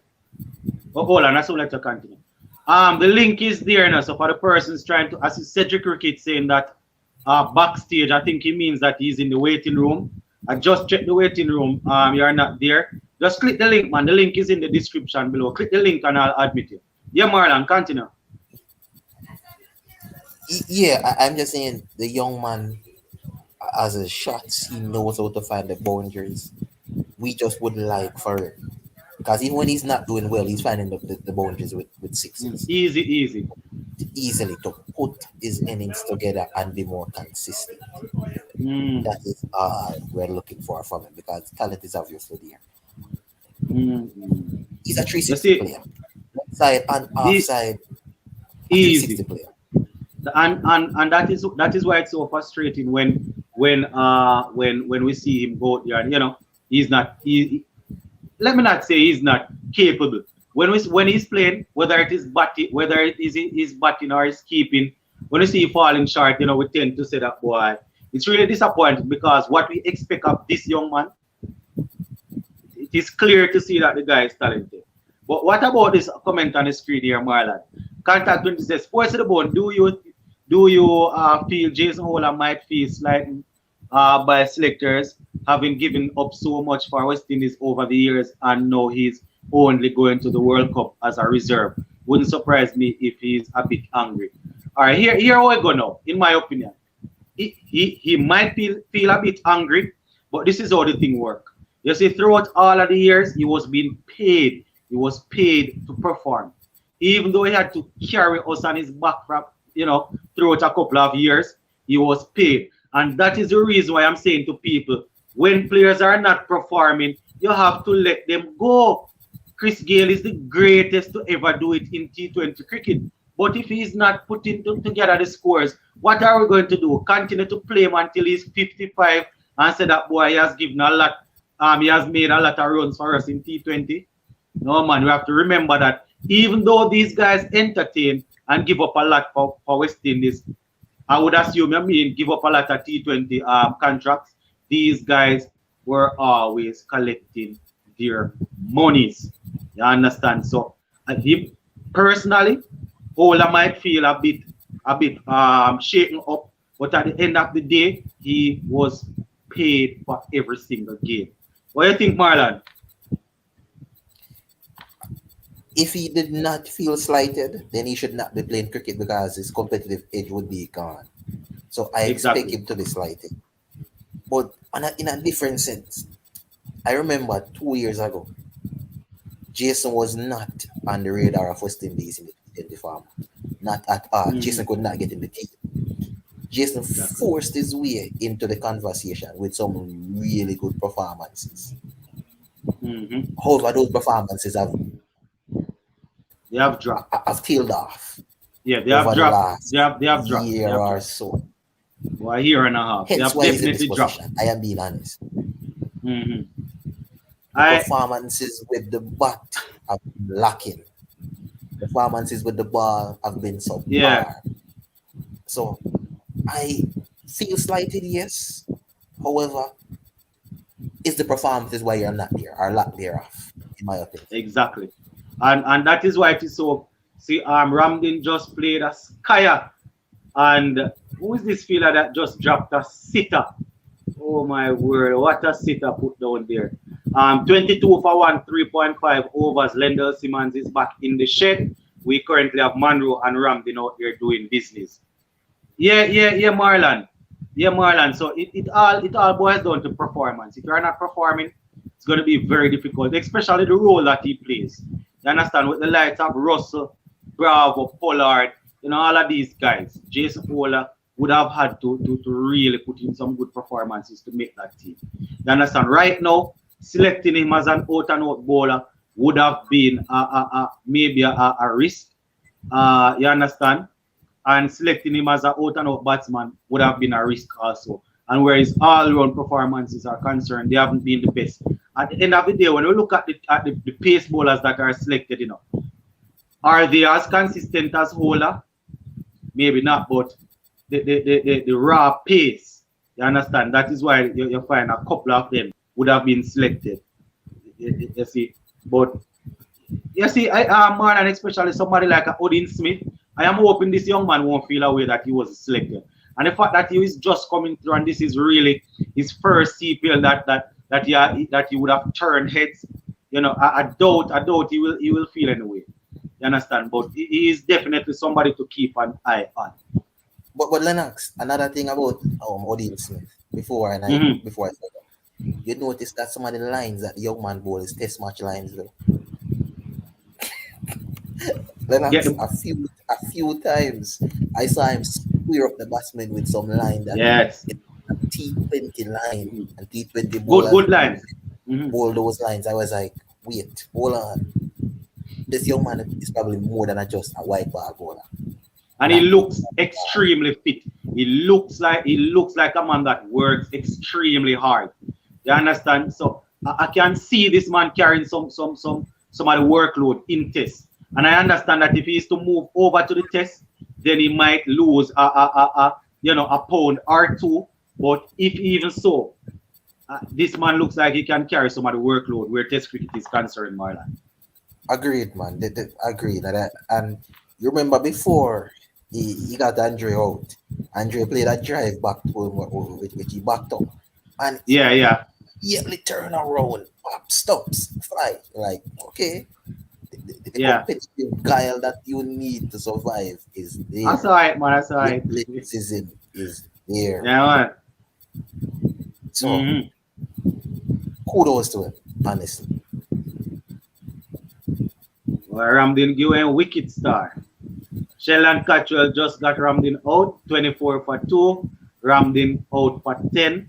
Hold on, that's all. Let you continue. The link is there now. So for the persons trying to assist Cedric Cricket saying that backstage, I think he means that he's in the waiting room. I just checked the waiting room. You're not there. Just click the link, man. The link is in the description below. Click the link and I'll admit you. Yeah, Marlon, continue. Yeah, I'm just saying the young man as a shots, he knows how to find the boundaries. We just would like for it. Because even when he's not doing well, he's finding the boundaries with sixes. Easy. Easily to put his innings together and be more consistent. That is all we're looking for from him because talent is obviously there. He's a 360 player. Left side and offside. Easy. 360 player. And that is why it's so frustrating when we see him go there. You know, let me not say he's not capable. When he's playing, whether it is his batting or his keeping, when we see him falling short, you know, we tend to say that boy, it's really disappointing because what we expect of this young man, it is clear to see that the guy is talented. But what about this comment on the screen here, Marlon? Contact 20 says, Sports of the Bone, do you feel Jason Holland might feel slighted by selectors having given up so much for West Indies over the years and now he's only going to the World Cup as a reserve? Wouldn't surprise me if he's a bit angry. All right, here how I go now, in my opinion. He might feel a bit angry, but this is how the thing works. You see, throughout all of the years, he was being paid. He was paid to perform. Even though he had to carry us on his back, you know, throughout a couple of years, he was paid. And that is the reason why I'm saying to people, when players are not performing, you have to let them go. Chris Gayle is the greatest to ever do it in T20 cricket. But if he's not putting together the scores, what are we going to do? Continue to play him until he's 55 and say that boy he has given a lot, he has made a lot of runs for us in T20? No, man, we have to remember that even though these guys entertain and give up a lot for West Indies, I would assume give up a lot of T20 contracts, these guys were always collecting their monies. You understand? So he personally, Ola might feel a bit shaken up, but at the end of the day, he was paid for every single game. What do you think, Marlon? If he did not feel slighted, then he should not be playing cricket because his competitive edge would be gone. So I expect him to be slighted. But in a different sense, I remember 2 years ago, Jason was not on the radar of West Indies in the farm. Not at all. Jason could not get in the team. Jason forced his way into the conversation with some really good performances. However, those performances have dropped. Have tailed off. Yeah, they have dropped. They have dropped. Year or so. Well, a year and a half. Hence they have why definitely dropped. I am being honest. Performances with the bat have been lacking. Performances with the ball have been subpar. Yeah. So I feel slighted, yes. However, it's the performances why you're not there or lack thereof, in my opinion. Exactly. And that is why it is so. See, Ramdin just played a Skyer. And who is this fielder that just dropped a sitter? Oh my word, what a sitter put down there. 22 for 1, 3.5 overs. Lendl Simmons is back in the shed. We currently have Monroe and Ramdin out here doing business. Yeah, Marlon. Yeah, Marlon. So it all boils down to performance. If you're not performing, it's going to be very difficult, especially the role that he plays. You understand? With the likes of Russell, Bravo, Pollard, you know, all of these guys, Jason Ola would have had to really put in some good performances to make that team. You understand? Right now, selecting him as an out-and-out bowler would have been maybe a risk. You understand? And selecting him as an out-and-out batsman would have been a risk also. And where his all-round performances are concerned, they haven't been the best. at the end of the day, when we look at the pace bowlers that are selected, are they as consistent as Hola? Maybe not, but the raw pace, you understand? That is why you find a couple of them would have been selected. You see, but you see, man, and especially somebody like Odin Smith, I am hoping this young man won't feel away that he was selected. And the fact that he is just coming through, and this is really his first CPL that he would have turned heads. I doubt he will feel anyway. You understand? But he is definitely somebody to keep an eye on. But Lennox, another thing about Odin Smith before I said that, you notice that some of the lines that the young man bowl is test match lines though. Lennox, a few times I saw him square up the batsman with some line that a T20 line and T20 bowler. Good lines. All those lines. I was like, wait, hold on. This young man is probably more than just a white ball bowler. And he looks extremely fit. He looks like a man that works extremely hard. You understand? So I can see this man carrying some of the workload in test. And I understand that if he is to move over to the test, then he might lose a pound or two. But if even so, this man looks like he can carry some of the workload where test cricket is concerned, Marlon. Agreed, man. Agreed. And you remember before he got Andre out, Andre played a drive back to him, which he backed up. And yeah, turn around, pop, stops, fly. Like, okay. The competitive guile that you need to survive is there. That's all right, man. That's all right. Athleticism is there. Yeah, man. So, kudos to him, honestly. Well, Ramdin Gwen wicket star. Sheldon Cottrell just got Ramdin out, 24 for 2. Ramdin out for 10.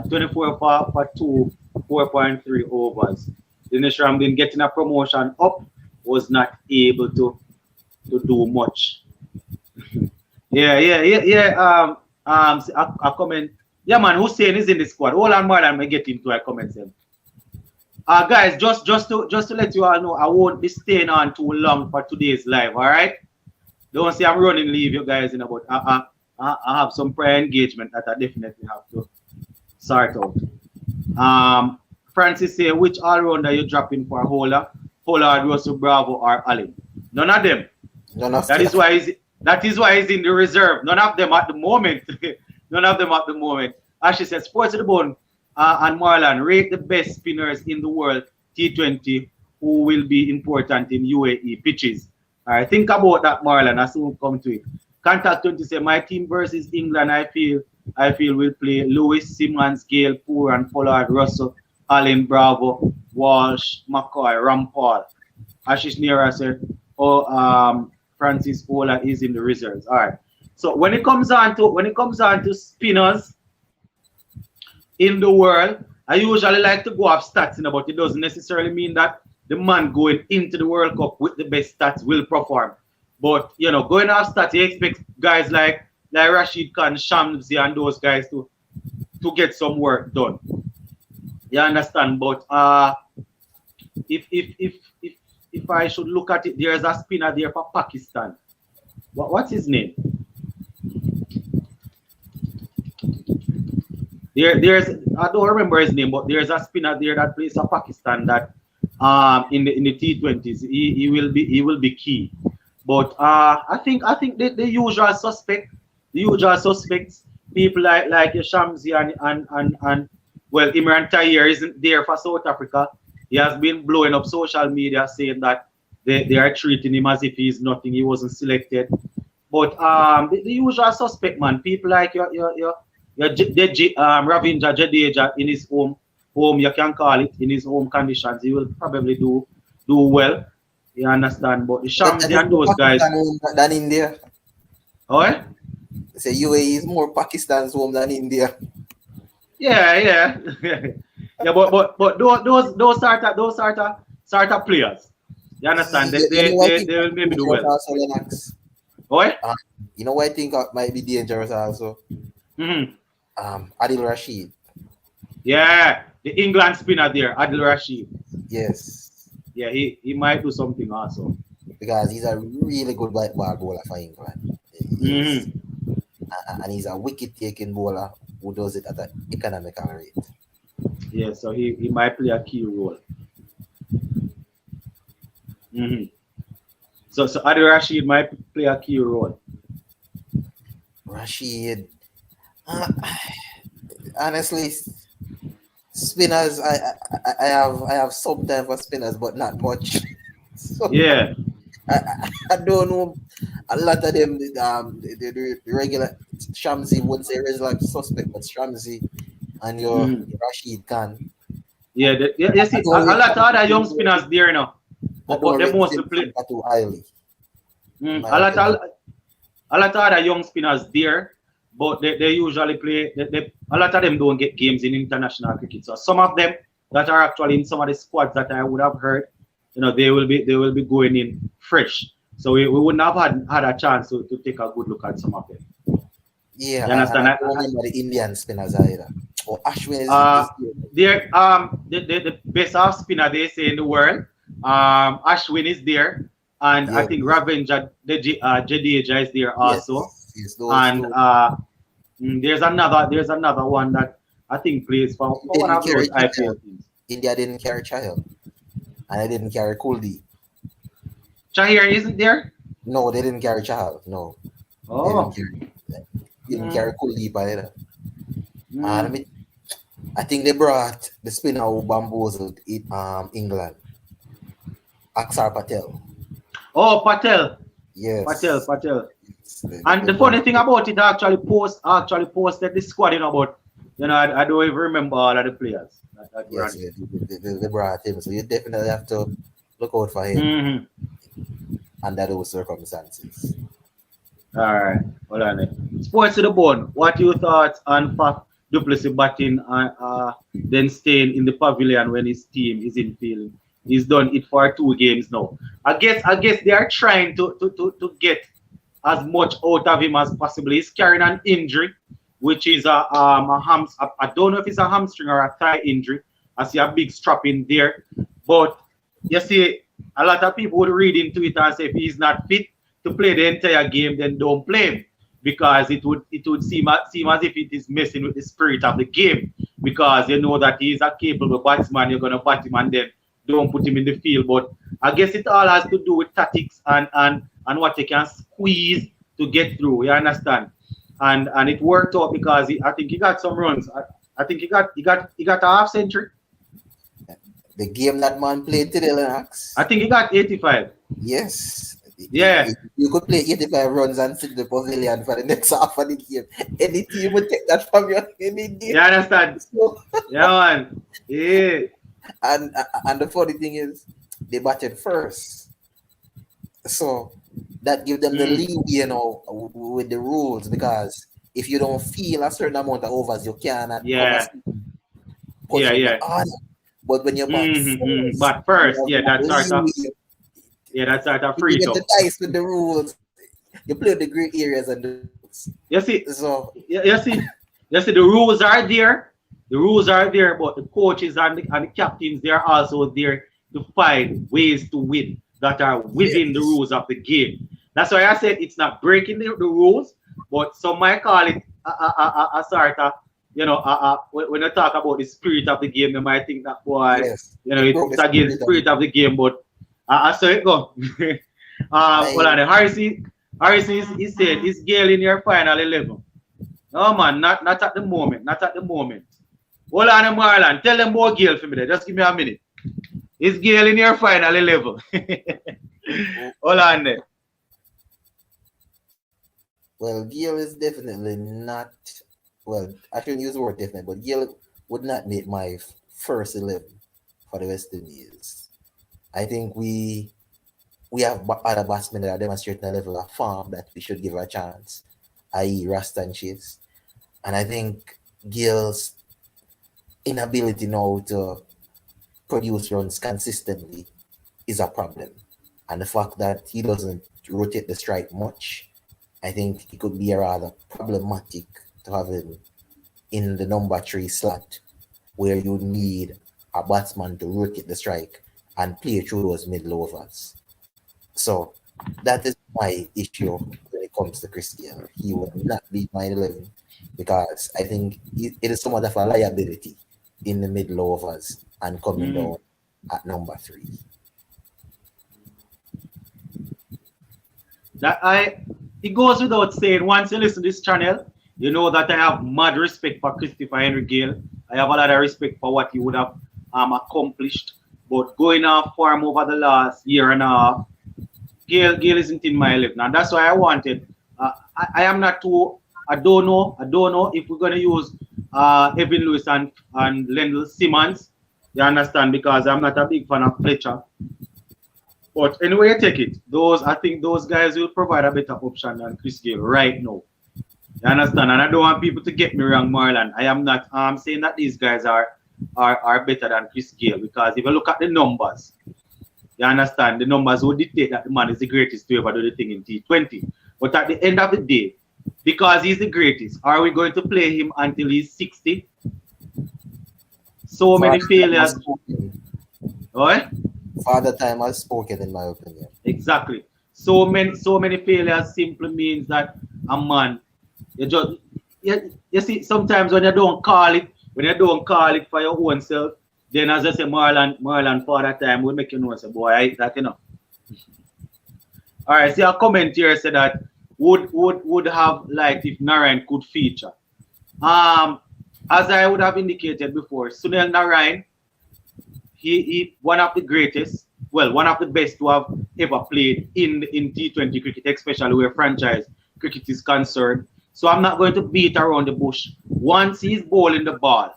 24 for 2, 4.3 overs. Dinesh Ramdin getting a promotion up was not able to do much. A comment. Yeah, man, Hussein is in the squad. Hold on, Marlon, I get into a comment. Guys, just to let you all know, I won't be staying on too long for today's live. All right? Don't say I'm running leave, you guys. But I have some prior engagement that I definitely have to sort out. Francis say, which all-rounder you dropping for Hola, Russell, Bravo, or Allen? None of them. That is why he's in the reserve. None of them at the moment. As she said, Sports to the Bone and Marlon rate the best spinners in the world T20 who will be important in UAE pitches. All right, think about that, Marlon. I soon come to it. Contact 20 say, my team versus England, I feel will play Lewis, Simmons, Gale, Poor, and Pollard, Russell, Allen, Bravo, Walsh, McCoy, Rampal. Ashish Nira said, Francis Ola is in the reserves. All right. So when it comes on to spinners in the world, I usually like to go off stats, but it doesn't necessarily mean that the man going into the World Cup with the best stats will perform. But going off stats, you expect guys like Rashid Khan, Shamsi, and those guys to get some work done. You understand? But if I should look at it, there's a spinner there for Pakistan. What's his name? There's I don't remember his name, but there's a spinner there that plays for Pakistan that in the T20s he will be key. But I think the usual suspects, people like Shamsi and well, Imran Tahir isn't there for South Africa. He has been blowing up social media saying that they are treating him as if he's nothing. He wasn't selected. But the usual suspect, man, people like your Ravindra Jadeja in his home, you can call it, in his home conditions, he will probably do well. You understand? But the Shamsi and those guys than India. Oh, say UAE is more Pakistan's home than India. Yeah. But those sort of players, you understand? They will maybe do well. What? You know what I think might be dangerous also? Adil Rashid. Yeah. the England spinner there, Adil Rashid. Yes. Yeah, he might do something also. Because he's a really good white ball bowler for England. He's, and he's a wicket taking bowler who does it at an economical rate. Yeah, so he might play a key role. So Adil Rashid might play a key role. Rashid, honestly, spinners. I have some time for spinners, but not much. So Yeah. I don't know. A lot of them, the regular Shamsi wouldn't say regular suspect, but Shamsi and your Rashid Khan. Yeah, you see, a lot of other young spinners there now. But they mostly play too highly. a lot of other young spinners there, but they usually play. A lot of them don't get games in international cricket. So some of them that are actually in some of the squads that I would have heard, they will be going in fresh. So we wouldn't have had a chance to take a good look at some of them. Yeah, you understand? I don't remember the Indian spinners either. Or Ashwin is there. The best off spinner they say in the world. Ashwin is there, and I think Ravindra Jadeja is there also. Yes, and there's another one that I think plays for one of those IPL teams. India didn't carry Chahal, and they didn't carry Kuldeep. Chahir isn't there? No, they didn't carry Chahal. No. Oh. They didn't carry Kuldeep either. I think they brought the spinner who bamboozled England. Aksar Patel. Oh, Patel. Yes. Patel. And the funny thing about it, I actually posted the squad, but I don't even remember all of the players. Yes, they brought him, so you definitely have to look out for him under those circumstances. All right, hold on there. Sports to the bone. What your thoughts on Faf du Plessis batting and then staying in the pavilion when his team is in field? He's done it for 2 games now. I guess they are trying to get as much out of him as possible. He's carrying an injury, which is a I don't know if it's a hamstring or a thigh injury. I see a big strap in there. But you see, a lot of people would read into it and say if he's not fit to play the entire game, then don't play him. Because it would seem as if it is messing with the spirit of the game. Because you know that he's a capable batsman, you're gonna bat him and then don't put him in the field. But I guess it all has to do with tactics and what they can squeeze to get through. You understand? And it worked out because I think he got some runs. I think he got a half century. The game that man played today, Lennox. I think he got 85. Yes. Yeah. You could play 85 runs and sit in the pavilion for the next half of the game. Any team would take that from you any day. You understand? So, yeah, man. Yeah. And the funny thing is, they batted first. So that gives them the lead, with the rules, because if you don't feel a certain amount of overs, you cannot. Yeah. But when you bat first, that's sort of free. You get the dice with the rules. You play the grey areas and the rules. You see, the rules are there. The rules are there, but the coaches and the captains, they are also there to find ways to win that are within the rules of the game. That's why I said it's not breaking the rules, but some might call it a sort of, when you talk about the spirit of the game, they might think that, boy, it's against the spirit of the game, but I saw it go. Harris, he said, is Gale in your final 11? No, man, not at the moment. Hold on, Marlon. Tell them about Gale for me there. Just give me a minute. Is Gale in your final 11? Hold on there. Well, Gale is definitely not. Well, I shouldn't use the word definitely, but Gale would not make my first 11 for the West Indies. I think we have other batsmen that are demonstrating a level of form that we should give a chance, i.e. Rasta and Chase. And I think Gale's inability now to produce runs consistently is a problem. And the fact that he doesn't rotate the strike much, I think it could be a rather problematic to have him in the number 3 slot where you need a batsman to rotate the strike and play through those middle overs. So that is my issue when it comes to Chris Gayle. He will not beat my 11 because I think it is somewhat of a liability in the middle overs and coming down at number 3. It goes without saying, once you listen to this channel, you know that I have mad respect for Christopher Henry Gayle. I have a lot of respect for what he would have accomplished. But going off form over the last year and a half, Gayle isn't in my 11. And that's why I wanted. I am not too. I don't know if we're gonna use Evan Lewis and Lendl Simmons. You understand? Because I'm not a big fan of Fletcher. But anyway, you take it. I think those guys will provide a better option than Chris Gayle right now. You understand? And I don't want people to get me wrong, Marlon. I am not saying that these guys are better than Chris Gayle, because if you look at the numbers, you understand, the numbers will dictate that the man is the greatest to ever do the thing in T20. But at the end of the day, because he's the greatest, are we going to play him until he's 60? So many failures. Right? Father time has spoken, in my opinion. Exactly. So many failures simply means that a man, you see, sometimes when you don't call it for your own self, then as I say, Marlon Father time will make you know, say, boy, I hate that, you know. All right, see a comment here said that would have liked if Narayan could feature. As I would have indicated before, Sunil Narayan, he one of the greatest, well, one of the best to have ever played in T20 cricket, especially where franchise cricket is concerned. So I'm not going to beat around the bush. Once he's bowling the ball,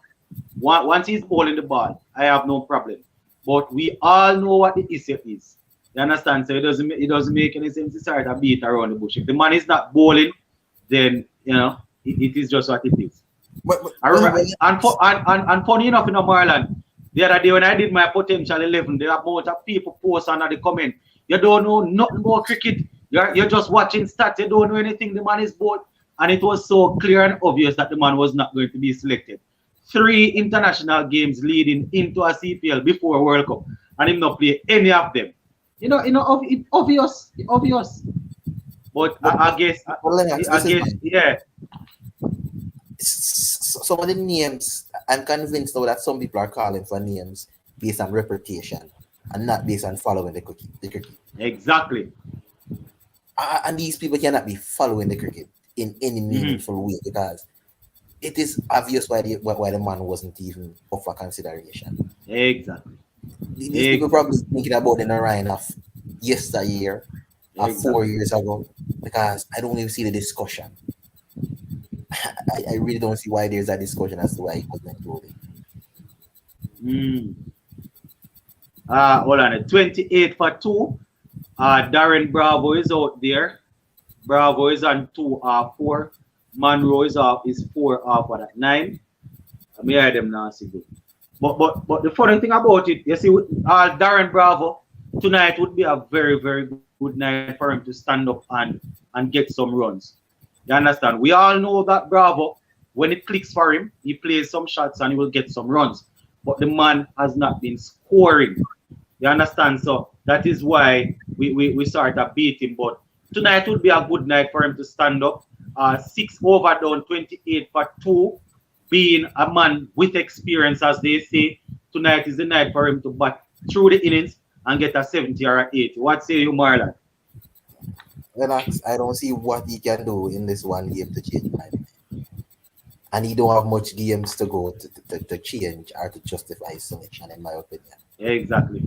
I have no problem. But we all know what the issue is. You understand? So it doesn't make any sense to start a beat around the bush. If the man is not bowling, then you know it is just what it is. I remember, and funny enough, you know, Marlon, the other day when I did my potential 11, the amount of people post under the comment, you don't know nothing about cricket. You're just watching stats. You don't know anything. The man is bored, and it was so clear and obvious that the man was not going to be selected. 3 international games leading into a CPL before World Cup, and him not play any of them. You know, it's obvious. But I guess, yeah. Some of the names, I'm convinced now that some people are calling for names based on reputation and not based on following the cricket. Exactly. And these people cannot be following the cricket in any meaningful way, because it is obvious why the man wasn't even up for consideration. Exactly. These people probably thinking about the Narayan of yesteryear, of 4 years ago, because I don't even see the discussion. I really don't see why there's a discussion as to why he wasn't included. Hold on, 28 for 2. Darren Bravo is out there. Bravo is on 2-4. Monroe is 4 off at 9. I may hear them now, see good. But the funny thing about it, you see, Darren Bravo, tonight would be a very, very good night for him to stand up and get some runs. You understand? We all know that Bravo, when it clicks for him, he plays some shots and he will get some runs. But the man has not been scoring. You understand? So that is why we sort of beat him. But tonight would be a good night for him to stand up. 6 over down, 28 for 2. Being a man with experience, as they say, tonight is the night for him to bat through the innings and get a 70 or a 80. What say you, Marlon? Relax, I don't see what he can do in this one game to change my mind. And he don't have much games to go to change or to justify his selection, in my opinion. Yeah, exactly.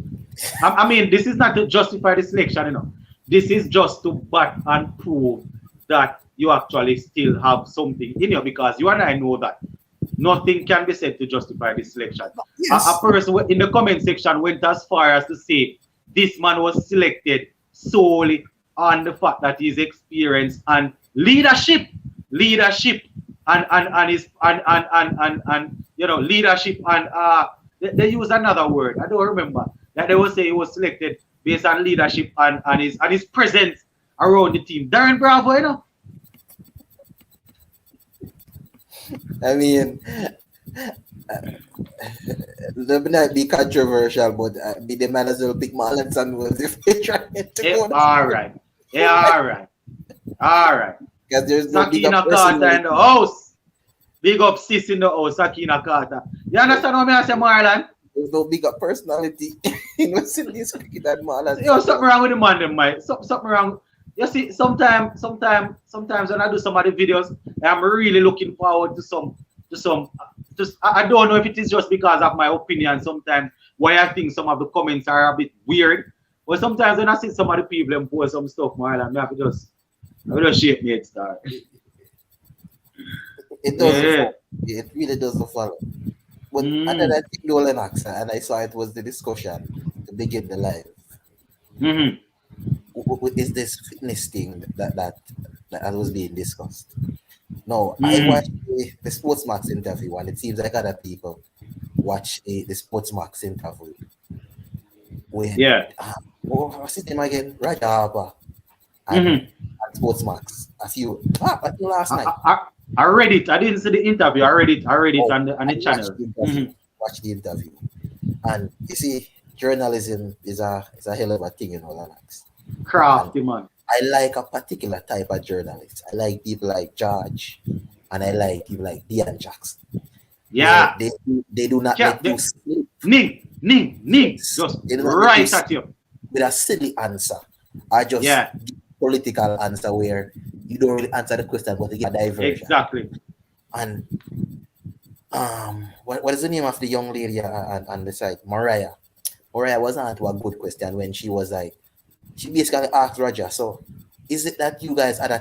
I mean, this is not to justify the selection, you know. This is just to bat and prove that you actually still have something in you, because you and I know that nothing can be said to justify this selection. Yes. A person in the comment section went as far as to say this man was selected solely on the fact that his experience and leadership and his and you know, leadership and they use another word, I don't remember, that they will say he was selected based on leadership and his presence around the team. Darren Bravo, you know. I mean, Let me not be controversial, but be the man as well pick Marlon Samuels if they try to go. All right. Yeah, all right. All right. Because there's no bigger Sakina Carter in the house. Big up sis in the house, Sakina Carter. You understand what I say, Marlon? There's no bigger personality in West Indies cricket than Marlon. Yo, something wrong with the man, them, mate. Something wrong. You see, sometimes when I do some of the videos, I'm really looking forward to some. I don't know if it is just because of my opinion. Sometimes why I think some of the comments are a bit weird, but sometimes when I see some of the people and post some stuff, Marlon, I have to just shake me head start. It doesn't follow. It really doesn't follow. But other than Nolan Axel, and I saw it was the discussion to begin the live. Is this fitness thing that was being discussed? No, I watched the Sportsmax interview, and it seems like other people watch the Sportsmax interview. When, what's his name again? Raja Harper and Sportsmax. I think last night. I read it. I didn't see the interview. I read it on the channel. Watch the interview. And you see, journalism is a hell of a thing, Lennox. Crafty, man. I like a particular type of journalist. I like people like George, and I like people like Dean Jackson. Yeah. They do not let you sleep. Ning. Just right at you. With a silly answer. I just give political answer where you don't really answer the question, but you get a diversion. Exactly. And what is the name of the young lady on the side? Mariah. Mariah was answering a good question when she was like, she basically asked Roger, so is it that you guys had a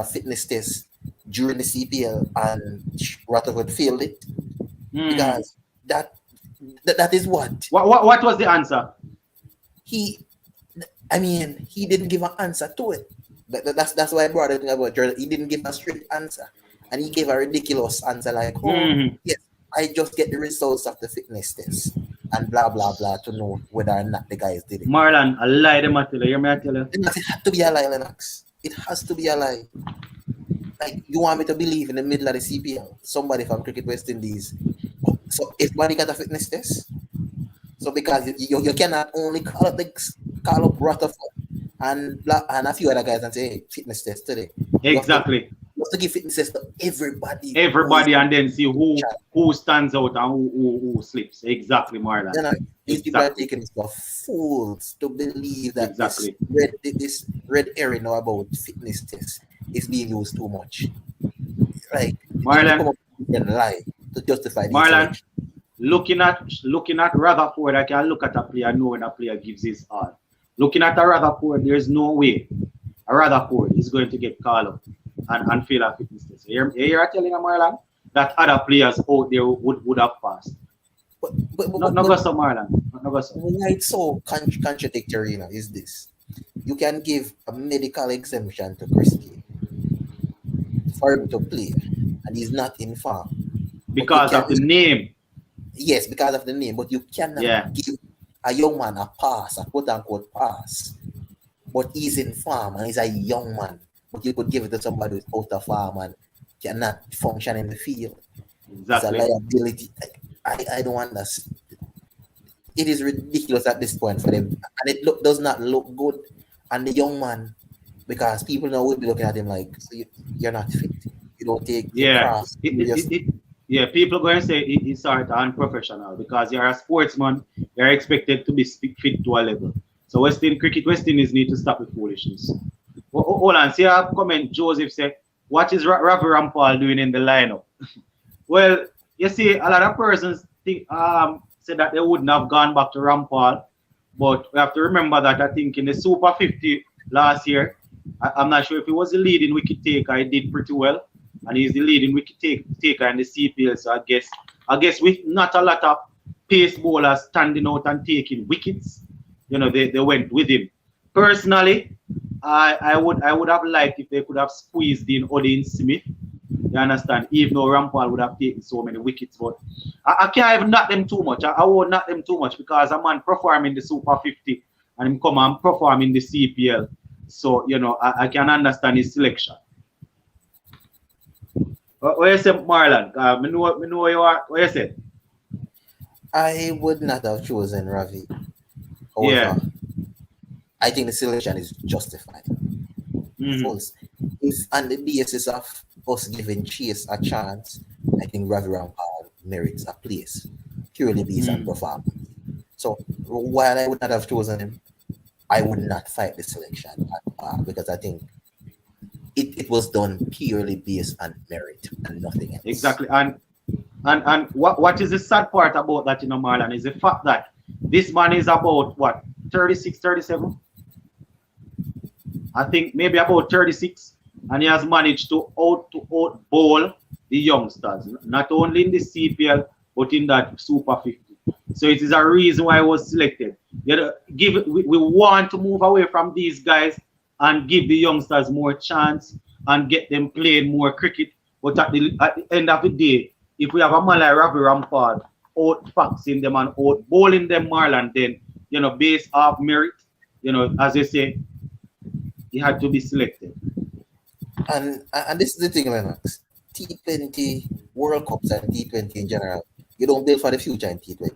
fitness test during the CPL and Rutherford failed it? Because that is what? What was the answer? He didn't give an answer to it. That's why I brought it about Jordan. He didn't give a straight answer. And he gave a ridiculous answer like, yes, I just get the results of the fitness test and blah, blah, blah to know whether or not the guys did it. Marlon, a lie, them I tell you. Hear me, I tell you. It has to be a lie, Lennox. It has to be a lie. Like, you want me to believe in the middle of the CPL, somebody from Cricket West Indies. So, if somebody got a fitness test, so because you cannot only call up Rutherford and a few other guys and say, hey, fitness test today. Exactly. You have to give fitness test to everybody. Everybody, and then see who stands out and who slips. Exactly, Marlon. These people are taking us for fools to believe that this red area now about fitness test is being used too much. Like, Marlon, lie to justify this. Marlon, looking at Rutherford, I can look at a player, know when a player gives his all. Looking at a Rutherford, there's no way a Rutherford is going to get called up and fail a fitness test. You're telling Marlon that other players out there would have passed. Not go so, Marlon. Not go so. Why it's so contradictory, is this? You can give a medical exemption to Chris Gayle for him to play, and he's not in form. Because of the name. Yes, because of the name. But you cannot give a young man a pass, a quote-unquote pass. But he's in form, and he's a young man. But you could give it to somebody who's out of form and cannot function in the field. Exactly. It's a liability. I don't understand. It is ridiculous at this point for them. And it does not look good. And the young man, because people now will be looking at him like, so you're not fit. You don't take the cross. People going to say it's sort of unprofessional because you're a sportsman. You're expected to be fit to a level. So West Indies need to stop with foolishness. Hold on, see a comment Joseph said, what is Ravi Rampal doing in the lineup? Well, you see, a lot of persons think said that they wouldn't have gone back to Rampal, but we have to remember that I think in the Super 50 last year, I'm not sure if he was the leading wicket taker, he did pretty well, and he's the leading wicket taker in the CPL. So I guess with not a lot of pace bowlers standing out and taking wickets, they went with him. Personally, I would have liked if they could have squeezed in Odin Smith. You understand? Even though Rampal would have taken so many wickets, but I can't even knock them too much. I won't knock them too much because a man perform in the Super 50 and him come and perform in the CPL. So I can understand his selection. What you say, Marlon? Me know you are. What you say? I would not have chosen Ravi. Yeah. However, I think the selection is justified. Mm-hmm. False. If on the basis of us giving Chase a chance, I think Ravi Rampal merits a place purely based on Mm. performance. So while I would not have chosen him, I would not fight the selection because I think it was done purely based on merit and nothing else. Exactly. And what is the sad part about that, Marlon, is the fact that this man is about what, 36, 37? I think maybe about 36, and he has managed to out bowl the youngsters, not only in the CPL but in that Super 50. So it is a reason why I was selected. We want to move away from these guys and give the youngsters more chance and get them playing more cricket. But at the end of the day, if we have a man like Ravi Rampal out faxing them and out bowling them, Marlon, then based off merit, as you say, he had to be selected. And this is the thing, Lennox. T20 World Cups and T20 in general, you don't build for the future in T20.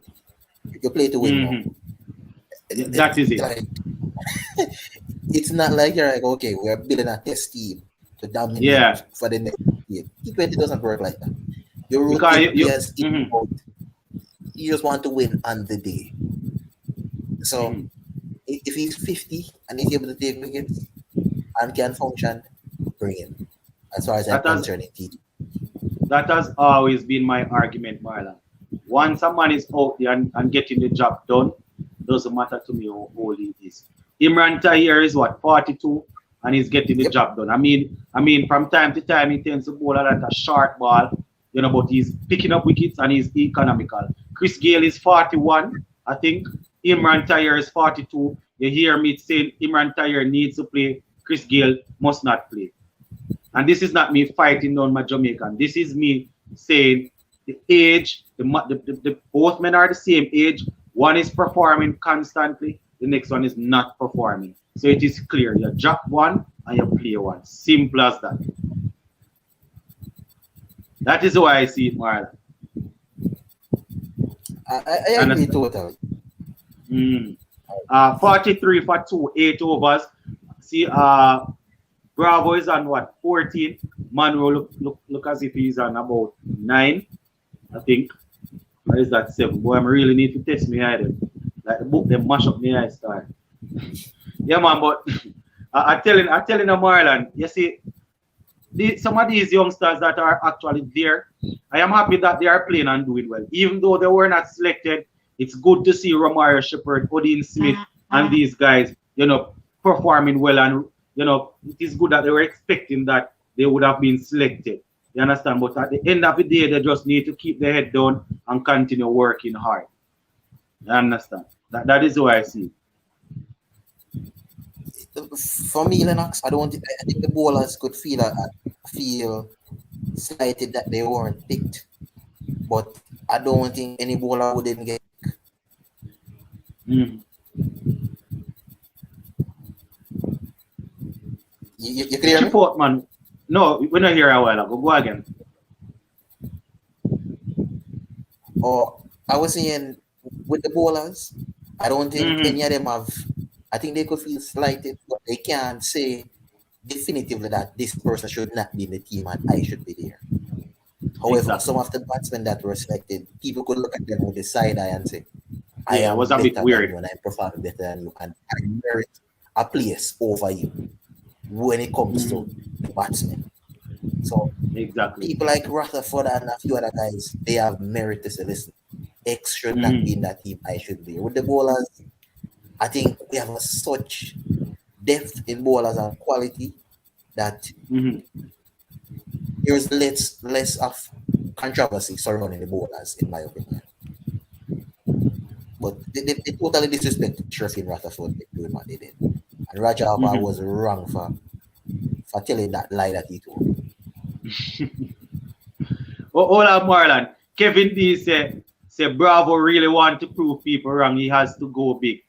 You play to win now. That is it. Like, it's not like you're like, okay, we're building a test team to dominate Yeah. for the next game. T20 doesn't work like that. You Because rotate players in out. You just want to win on the day. So if he's 50 and he's able to take wickets and can function, bring him. As far as I'm concerned in T20. That has always been my argument, Marlon. Once a man is out there and getting the job done, doesn't matter to me how old he is. Imran Tahir is what, 42, and he's getting the job done. I mean, from time to time he tends to bowl a lot of short ball, but he's picking up wickets and he's economical. Chris Gayle is 41, I think. Imran Tahir is 42. You hear me saying Imran Tahir needs to play, Chris Gayle must not play. And this is not me fighting on my Jamaican. This is me saying the age, the both men are the same age. One is performing constantly, the next one is not performing. So it is clear. You drop one and you play one. Simple as that. That is why I see it, Marlon. I agree totally. 43 for 2, 8 overs. See, Bravo is on what, 14? Manuel look as if he's on about 9, I think. Or is that 7? Boy, I really need to test me eye them. Like the book, they mash up my eye star. Yeah, man, but I telling you, Marlon, you see, some of these youngsters that are actually there, I am happy that they are playing and doing well. Even though they were not selected, it's good to see Romario Shepherd, Odin Smith, and these guys, performing well. And, it is good that they were expecting that they would have been selected. You understand? But at the end of the day, they just need to keep their head down and continue working hard. You understand? That is how I see it. For me, Lennox, I think the bowlers could feel slighted that they weren't picked. But I don't think any bowler wouldn't get picked. You clear me? Report, man. No, we're not here a while ago. Go again. I was saying with the bowlers, I don't think any of them have. I think they could feel slighted, but they can't say definitively that this person should not be in the team and I should be there. However, some of the batsmen that were selected, people could look at them with the side eye and say, I am was a bit weird when I perform better than you, and I merit a place over you when it comes to the batsmen. So people like Rutherford and a few other guys, they have merit to say, listen, X should not be in that team, I should be. With the bowlers, I think we have such depth in bowlers and quality that there's less of controversy surrounding the bowlers, in my opinion. But they totally disrespected Sherfin Rutherford doing what they did. And Raja Abba was wrong for telling that lie that he told. Hold on, Marlon. Kevin D say Bravo really want to prove people wrong. He has to go big.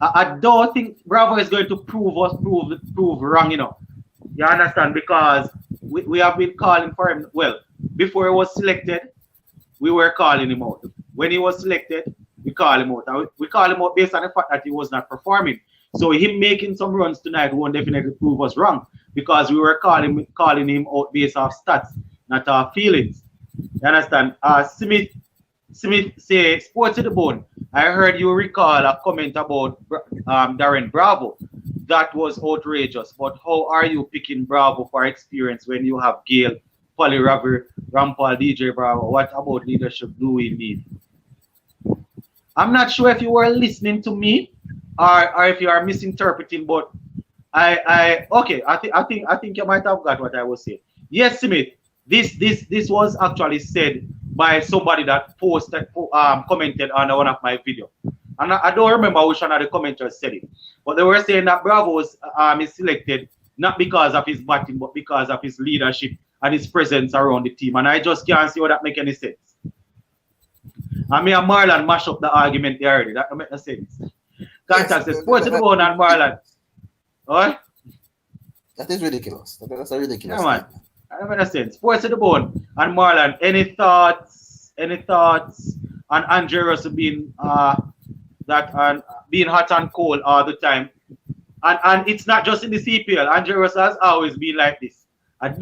I don't think Bravo is going to prove wrong, You understand? Because we have been calling for him. Well, before he was selected, we were calling him out. When he was selected, we call him out. And we call him out based on the fact that he was not performing. So him making some runs tonight won't definitely prove us wrong because we were calling him out based off stats, not our feelings. You understand? Smith say, Sports to the Bone. I heard you recall a comment about Darren Bravo. That was outrageous. But how are you picking Bravo for experience when you have Gale, Polly Raver, Rampal, DJ Bravo? What about leadership do we need? I'm not sure if you were listening to me or if you are misinterpreting, but I think you might have got what I was saying. Yes, Smith. This was actually said by somebody that commented on one of my videos. And I don't remember which one of the commenters said it. But they were saying that Bravo is selected not because of his batting, but because of his leadership and his presence around the team. And I just can't see how that make any sense. And me and Marlon mash up the argument there already. That don't make no sense. Contact says, Sports to the Bone and Marlon. Alright? That is ridiculous. That's a ridiculous. Yeah, man. I don't understand. Sports to the Bone and Marlon. Any thoughts on Andre Russell being being hot and cold all the time? And it's not just in the CPL. Andre Russell has always been like this. I've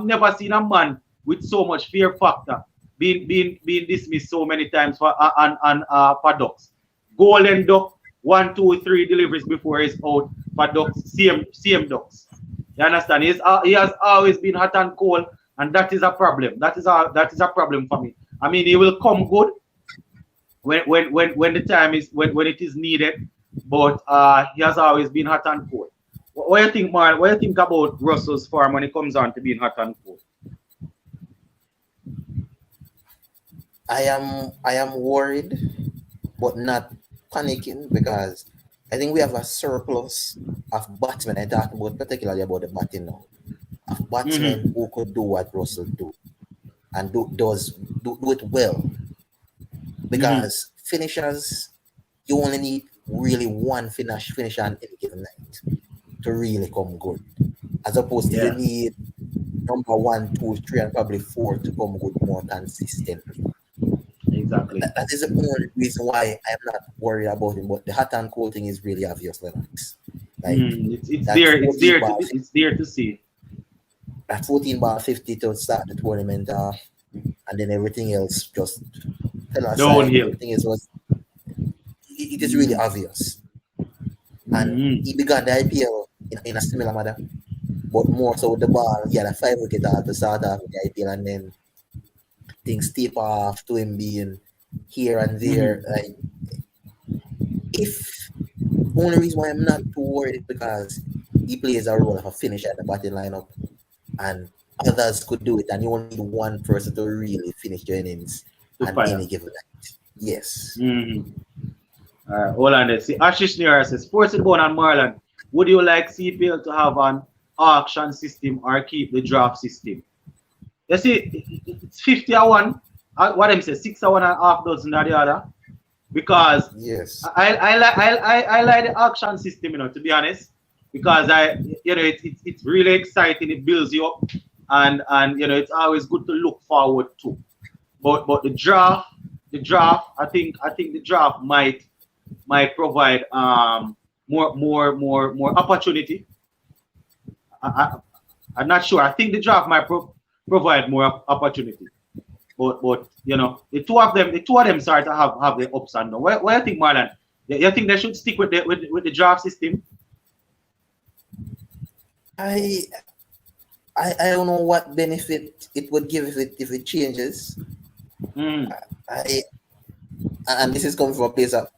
never seen a man with so much fear factor being dismissed so many times for ducks. Golden duck, 1, 2, 3 deliveries before he's out for ducks. Same ducks. You understand? He has always been hot and cold, and that is a problem. That is a problem for me. I mean, he will come good when the time is when it is needed, but he has always been hot and cold. What do you think, Mark? What do you think about Russell's form when it comes on to being hot and cold? I am worried, but not panicking because I think we have a surplus of batsmen. I talk about particularly about the batting now. Of batsmen who could do what Russell do and do it well. Because finishers, you only need really one finisher on any given night to really come good. As opposed to you need number 1, 2, 3, and probably 4 to come good more consistently. Exactly. That is the only reason why I'm not worried about him. But the hot and cold thing is really obvious, Lennox. Like it's there to see. That 14 ball 50 to start the tournament off, and then everything else just downhill. Everything else was it is really obvious. And he began the IPL in a similar manner, but more so with the ball. He had a 5 wicket at the start of the IPL, and then things taper off to him being here and there. Like, if only reason why I'm not too worried is because he plays a role of a finisher at the batting lineup, and others could do it, and you only need one person to really finish your innings on any given night. Yes. All right, hold on there. See, Ashish Nira says, Sports to the Bone and Marlon, would you like CPL to have an auction system or keep the draft system? You see, it's 50-1. What I'm saying, 6-1 and half dozen or the other. Because yes, I like the auction system, to be honest. Because it's really exciting. It builds you up, and it's always good to look forward to. But the draft, I think the draft might provide more opportunity. I'm not sure. I think the draft might provide more opportunity. But the two of them start to have the ups and downs. What do you think, Marlon? You think they should stick with the draft system? I don't know what benefit it would give if it changes. And this is coming from a place of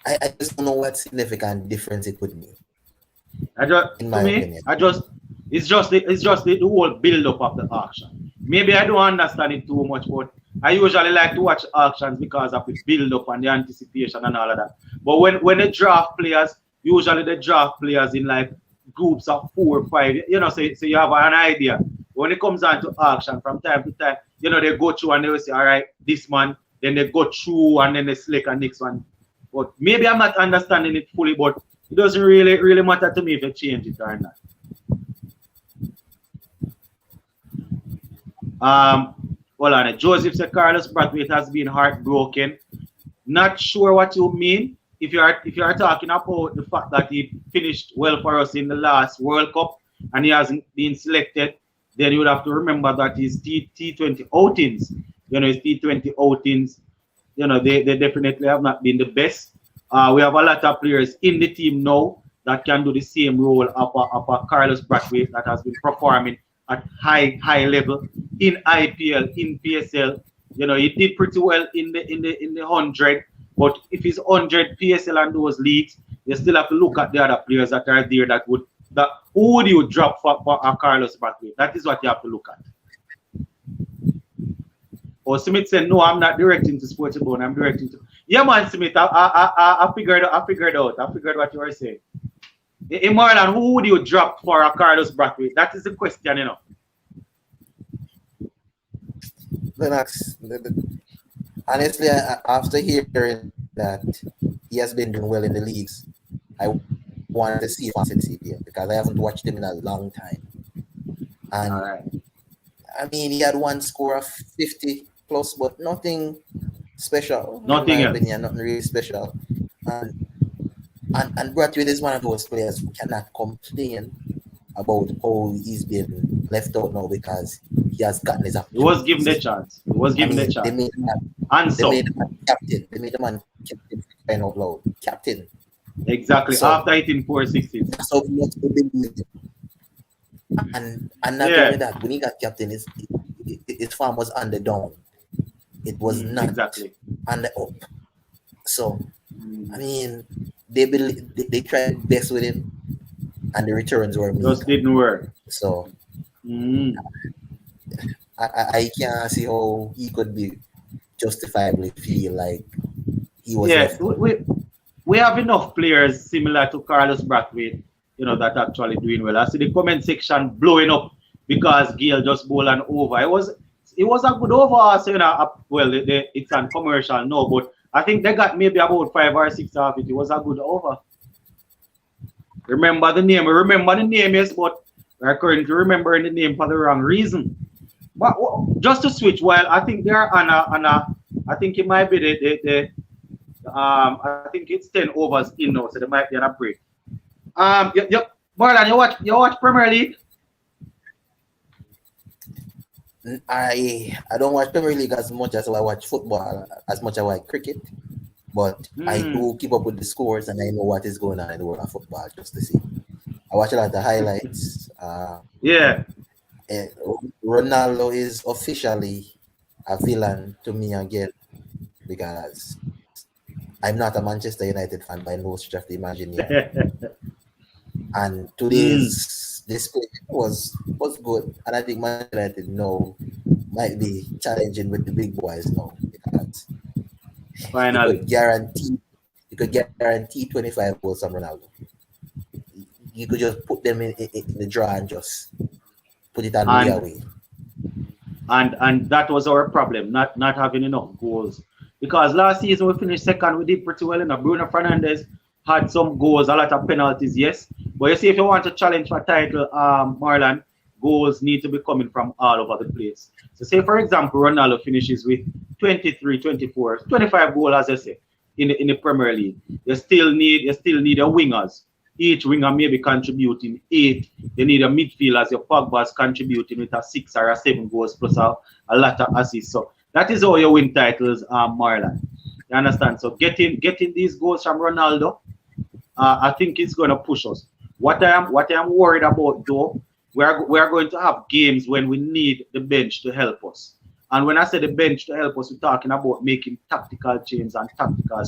I just don't know what significant difference it would make. It's just the whole build up of the auction. Maybe I don't understand it too much, but I usually like to watch auctions because of the build up and the anticipation and all of that. But when the draft players, usually the draft players in like groups of 4 or 5, so you have an idea. When it comes on to auction from time to time, they go through and they will say, all right, this man, then they go through and then they select a next one. But maybe I'm not understanding it fully, but it doesn't really matter to me if they change it or not. hold on. Joseph said Carlos Brathwaite has been heartbroken. Not sure what you mean. If you are talking about the fact that he finished well for us in the last World Cup and he hasn't been selected, then you would have to remember that his T20 outings, his T20 outings, they definitely have not been the best. We have a lot of players in the team now that can do the same role of a Carlos Brathwaite that has been performing at high level in IPL, in PSL. He did pretty well in the 100, but if he's 100 PSL and those leagues, you still have to look at the other players that are there who would you drop for a Carlos Brathwaite? That is what you have to look at. Or Smith said, no, I'm not directing to Sportsbone, I'm directing to. Yeah, man, Smith, I figured out. I figured what you were saying. In Marlon, who would you drop for a Carlos Brathwaite? That is the question, Honestly, after hearing that he has been doing well in the leagues, I wanted to see him in CPL because I haven't watched him in a long time. And right. I mean, he had one score of 50 plus, but nothing special. Nothing else. Opinion, nothing really special. And Brathwaite is one of those players who cannot complain about how he's been left out now because he has gotten his opportunity. He was given the chance. They made him captain. They made the man captain crying out loud. Captain. Exactly. So, after hitting 460s. That's how much they believe. And not only that, when he got captain, his farm was on the down. It was not on the up. So, I mean, they tried best with him, and the returns were just didn't work. So, I can't see how he could be justifiably feel like he was. Yeah, we have enough players similar to Carlos Brathwaite, that actually doing well. I see the comment section blowing up because Gayle just bowled an over. It was a good over, so well, it's on commercial now, but I think they got maybe about 5 or 6 of it. It was a good over. Remember the name, yes, but we're currently remembering the name for the wrong reason. But just to switch, while I think they're on I think it might be I think it's 10 overs in now, so they might be on a break. Marlon, you watch Premier League? I don't watch Premier League as much as I watch football, as much as I like cricket. But I do keep up with the scores and I know what is going on in the world of football just to see. I watch a lot of the highlights. Ronaldo is officially a villain to me again because I'm not a Manchester United fan by no stretch of the imagination. And today's display was good. And I think Manchester United now might be challenging with the big boys now because finally you could guarantee 25 goals from Ronaldo. You could just put them in the draw and just put it on the away. And that was our problem, not having enough goals. Because last season we finished second, we did pretty well enough. Bruno Fernandes had some goals, a lot of penalties, yes. But you see, if you want to challenge for title, Marlon, goals need to be coming from all over the place. So say, for example, Ronaldo finishes with 23, 24, 25 goals, as I say, in the Premier League. You still need a wingers. Each winger may be contributing 8. You need a midfield as your Pogba's contributing with a 6 or a 7 goals plus a lot of assists. So that is how you win titles, Marlon. You understand? So getting these goals from Ronaldo, I think it's going to push us. What I am worried about, though, we are going to have games when we need the bench to help us. And when I say the bench to help us, we're talking about making tactical changes and tactical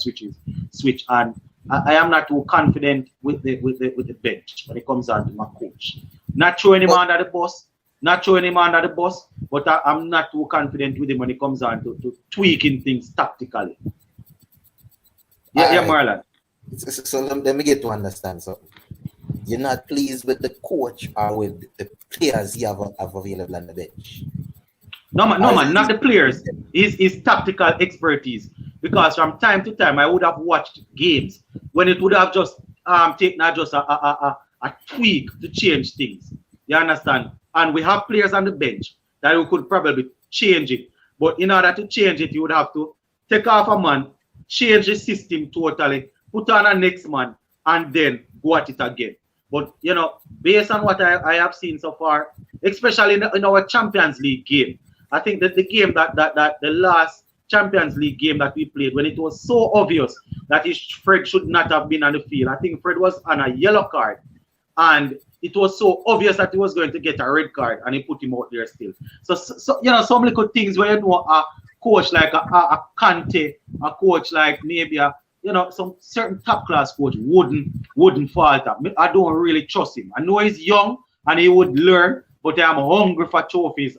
switch. And I am not too confident with the bench when it comes down to my coach. Not throwing him under the bus, but I'm not too confident with him when it comes down to tweaking things tactically. Yeah, Marlon. So let me get to understand something. You're not pleased with the coach or with the players you have available on the bench? No man, not the players. It's tactical expertise. Because from time to time I would have watched games when it would have just taken just a tweak to change things. You understand? And we have players on the bench that we could probably change it. But in order to change it, you would have to take off a man, change the system totally, put on a next man, and then go at it again. But you know, based on what I have seen so far, especially in our Champions League game, I think that the game that the last Champions League game that we played, when it was so obvious that Fred should not have been on the field. I think Fred was on a yellow card, and it was so obvious that he was going to get a red card, and he put him out there still. So you know, some little things where you know a coach like a Conte, a coach like maybe a some certain top class coach wouldn't falter. I don't really trust him. I know he's young and he would learn, but I'm hungry for trophies,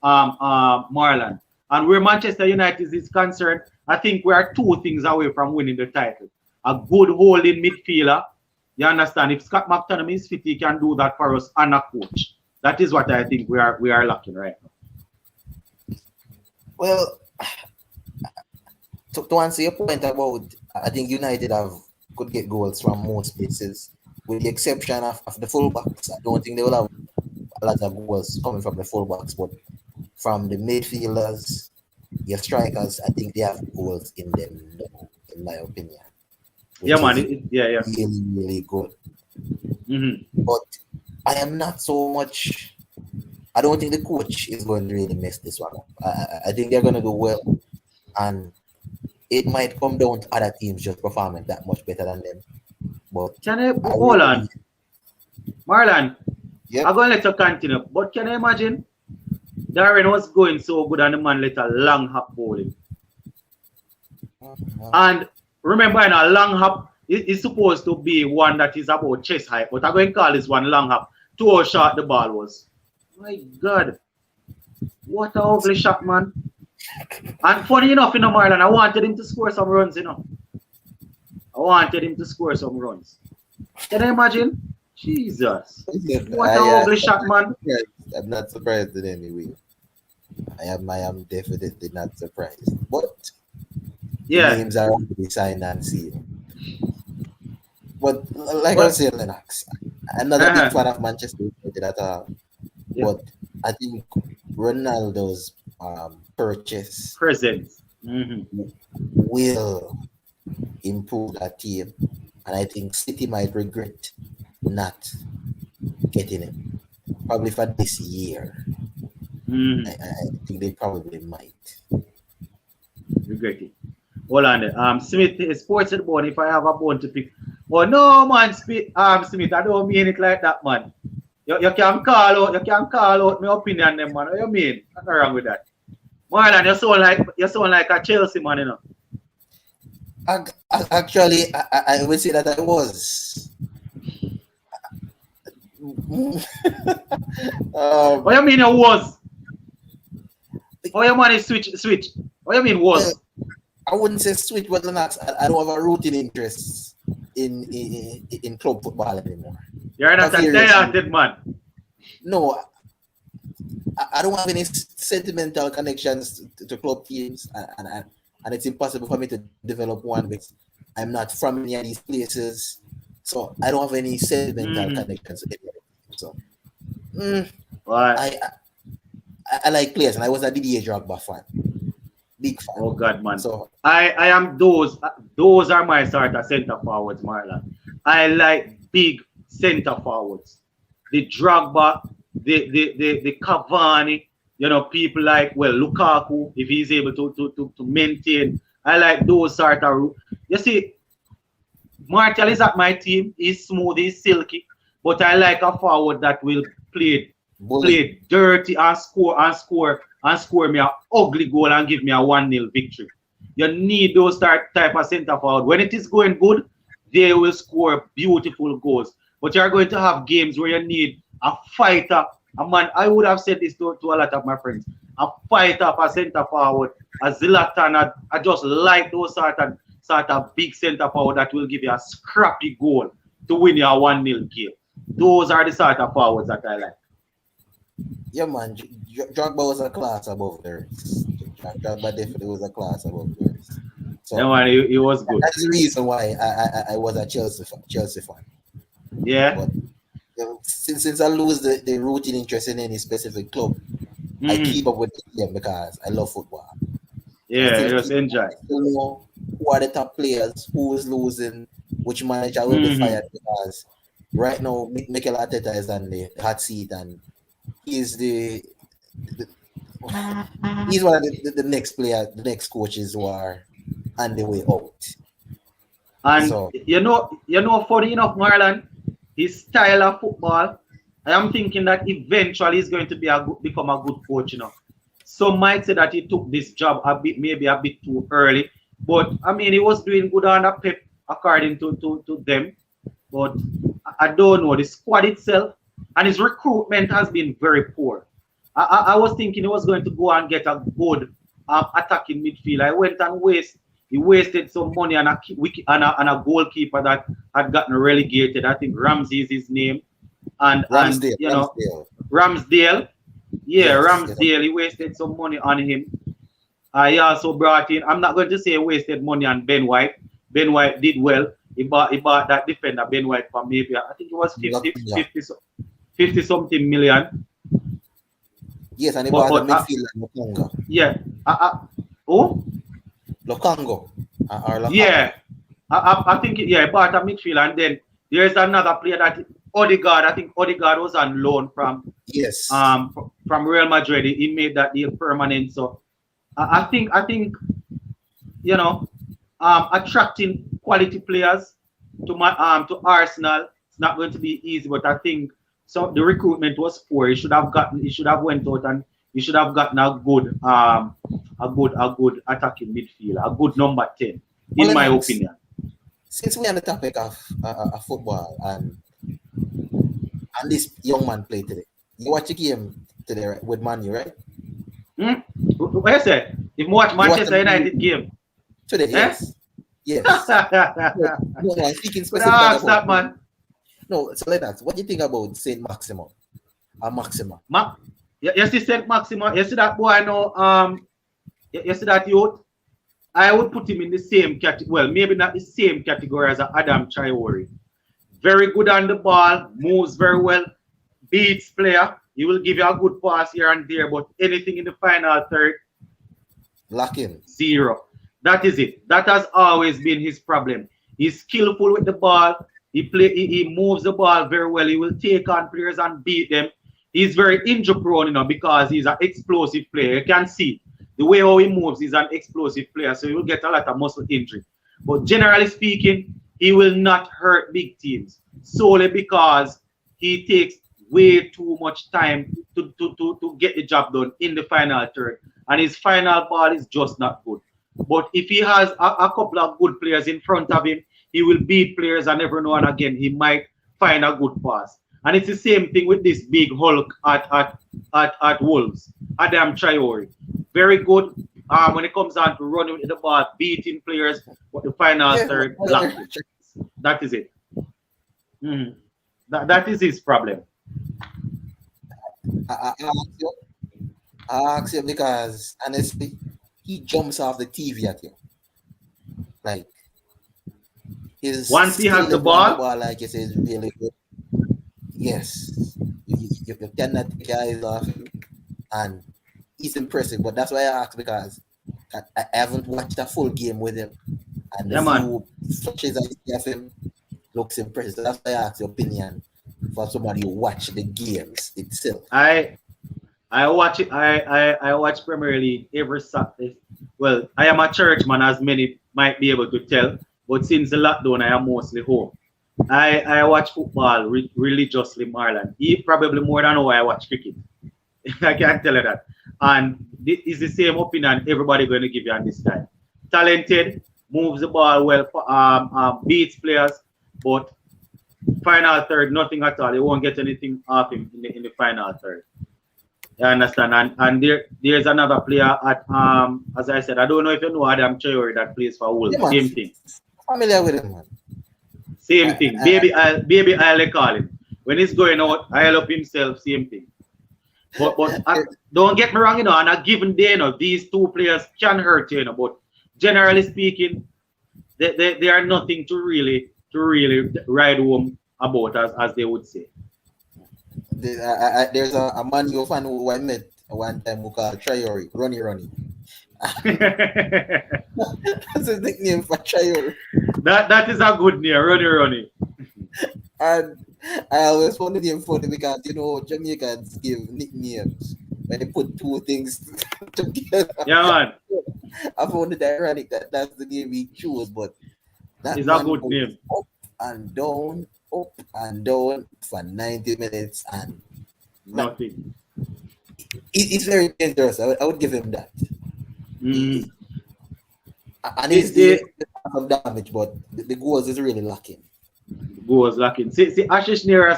Marlon. And where Manchester United is concerned, I think we are 2 things away from winning the title. A good holding midfielder. You understand? If Scott McTominay is fit, he can do that for us, and a coach. That is what I think we are lacking right now. Well, to answer your point about, I think United could get goals from most places, with the exception of the fullbacks. I don't think they will have a lot of goals coming from the fullbacks, but from the midfielders, your strikers, I think they have goals in them, in my opinion. Yeah, man. Really, really good. Mm-hmm. But I am not so much. I don't think the coach is going to really mess this one up. I think they're going to do well, and it might come down to other teams just performing that much better than them. But hold on, Marlon? Yep. I'm going to let you continue. But can you imagine? Darren was going so good, and the man let a long hop bowling. And remember, in a long hop is supposed to be one that is about chest height, but I'm going to call this one long hop. 2 how short the ball was. My God, what a ugly shot, man! And funny enough, Marlon, I wanted him to score some runs, I wanted him to score some runs. Can you imagine? Jesus, what a ugly shot, man! I'm not surprised in any way. I am definitely not surprised. But yeah, names are already signed and sealed. But like I was saying, Lennox, I'm not a big fan of Manchester United at all. Yeah. But I think Ronaldo's presence will improve that team, and I think City might regret not getting him. Probably for this year. I think they probably might regret it. Hold on there. Smith is sports at bone. If I have a bone to pick. Oh no, man, Smith, I don't mean it like that, man. You can call out my opinion, them, man. What you mean? Nothing wrong with that. Marlon, you sound like a Chelsea man, Actually, I would say that I was. What you mean you was? What you mean switch? What you mean was? I wouldn't say switch, but I don't have a rooting interest in club football anymore. You're not a talented man. No, I don't have any sentimental connections to club teams, and it's impossible for me to develop one because I'm not from any of these places, so I don't have any sentimental connections. So, I like players, and I was a Didier Drogba fan, big fan. Oh God, man! So I am those are my sort of centre forwards, Marlon. I like big centre forwards, the Drogba, the Cavani, people like Lukaku, if he's able to maintain. I like those sort of. You see, Martial is at my team. He's smooth, he's silky, but I like a forward that will play dirty and score me an ugly goal and give me a 1-0 victory. You need those type of centre forward. When it is going good, they will score beautiful goals. But you're going to have games where you need a fighter. A man, I would have said this to a lot of my friends. A fighter, a centre forward, a Zlatan. I just like those sort of big centre forward that will give you a scrappy goal to win your 1-0 game. Those are the sort of forwards that I like. Yeah, man. Drogba was a class above the rest. Drogba definitely was a class above the rest. So, yeah, man, he was good. That's the reason why I was a Chelsea fan. Yeah. But since I lose the rooting interest in any specific club, I keep up with the game because I love football. Yeah, just enjoy. Still know who are the top players, who is losing, which manager will be fired, because right now Mikel Arteta is on the hot seat and he's he's one of the next player, the next coaches who are on the way out. And So funny enough, Marlon, his style of football, I am thinking that eventually he's going to become a good coach. Some might say that he took this job maybe a bit too early, but I mean he was doing good under Pep according to them. But I don't know, the squad itself and his recruitment has been very poor. I was thinking he was going to go and get a good attacking midfield. He wasted some money on a goalkeeper that had gotten relegated. I think Ramsey is his name. And Ramsdale. Yeah, yes, Ramsdale. He wasted some money on him. He also brought in, I'm not going to say he wasted money on Ben White. Ben White did well. He bought that defender, Ben White, for maybe, I think it was 50 something million. Yes, and he bought the midfielder, Lokonga. Yeah. Who? Lokongo. Yeah. I think, he bought a midfielder, and then there's another player that Odegaard. I think Odegaard was on loan from Real Madrid. He made that deal permanent. So I think attracting quality players to Arsenal, it's not going to be easy. But I think the recruitment was poor. He should have went out and he should have gotten a good attacking midfielder, a good number 10, in my opinion. Since we're on the topic of football and this young man played today, you watch the game today, right, with Man U, right? What you say? If you watch Manchester United game today, yes. Yes. No, I'm speaking specifically about that, man. No, so let us. What do you think about Saint Maxima? Maxima. You see Saint Maxima? You see that boy? You see that youth? I would put him in the same category. Well, maybe not the same category as Adam Traore. Very good on the ball, moves very well, beats player. He will give you a good pass here and there, but anything in the final third, lacking. Zero. That is it. That has always been his problem. He's skillful with the ball. He moves the ball very well. He will take on players and beat them. He's very injury prone, because he's an explosive player. You can see the way how he moves. He's an explosive player, so he will get a lot of muscle injury. But generally speaking, he will not hurt big teams solely because he takes way too much time to get the job done in the final third, and his final ball is just not good. But if he has a couple of good players in front of him, he will beat players, and every now and again he might find a good pass. And it's the same thing with this big Hulk at Wolves, Adam Traore. Very good when it comes down to running with the ball, beating players, but the final third, that is it. That is his problem. I ask you because honestly, he jumps off the TV at you. Like once he has the ball, like you say, is really good. Yes, you cannot take your eyes off him, and he's impressive. But that's why I ask, because I haven't watched a full game with him, and the few flashes I see of him looks impressive. That's why I ask your opinion for somebody who watch the games itself. I watch it. I watch Premier League every Saturday. Well, I am a churchman, as many might be able to tell, but since the lockdown, I am mostly home. I watch football religiously, Marlon. Probably more than how I watch cricket. I can't tell you that. And it's the same opinion everybody going to give you on this time. Talented, moves the ball well, beats players, but final third, nothing at all. You won't get anything off him in the final third. You understand? And there's another player at as I said, I don't know if you know Adam Traore that plays for Wolves. Yeah, same thing. Familiar with him, man. Same thing. Baby I'll call him. When he's going out, I'll up himself, same thing. But don't get me wrong, on a given day, these two players can hurt you, but generally speaking, they are nothing to really ride home about, as they would say. There's a Man U fan who I met One time we call Traore, Ronnie. That's his nickname for Traore. That is a good name, Ronnie. And I always found the name funny because Jamaicans give nicknames when they put two things together. Yeah, man. I found it ironic that that's the name he chose, but that It's a good name. Up and down for 90 minutes, and Nothing. it's very dangerous. I would give him that. Mm. And he's the some damage, but the goals is really lacking. Goals lacking. See, Ashish Nera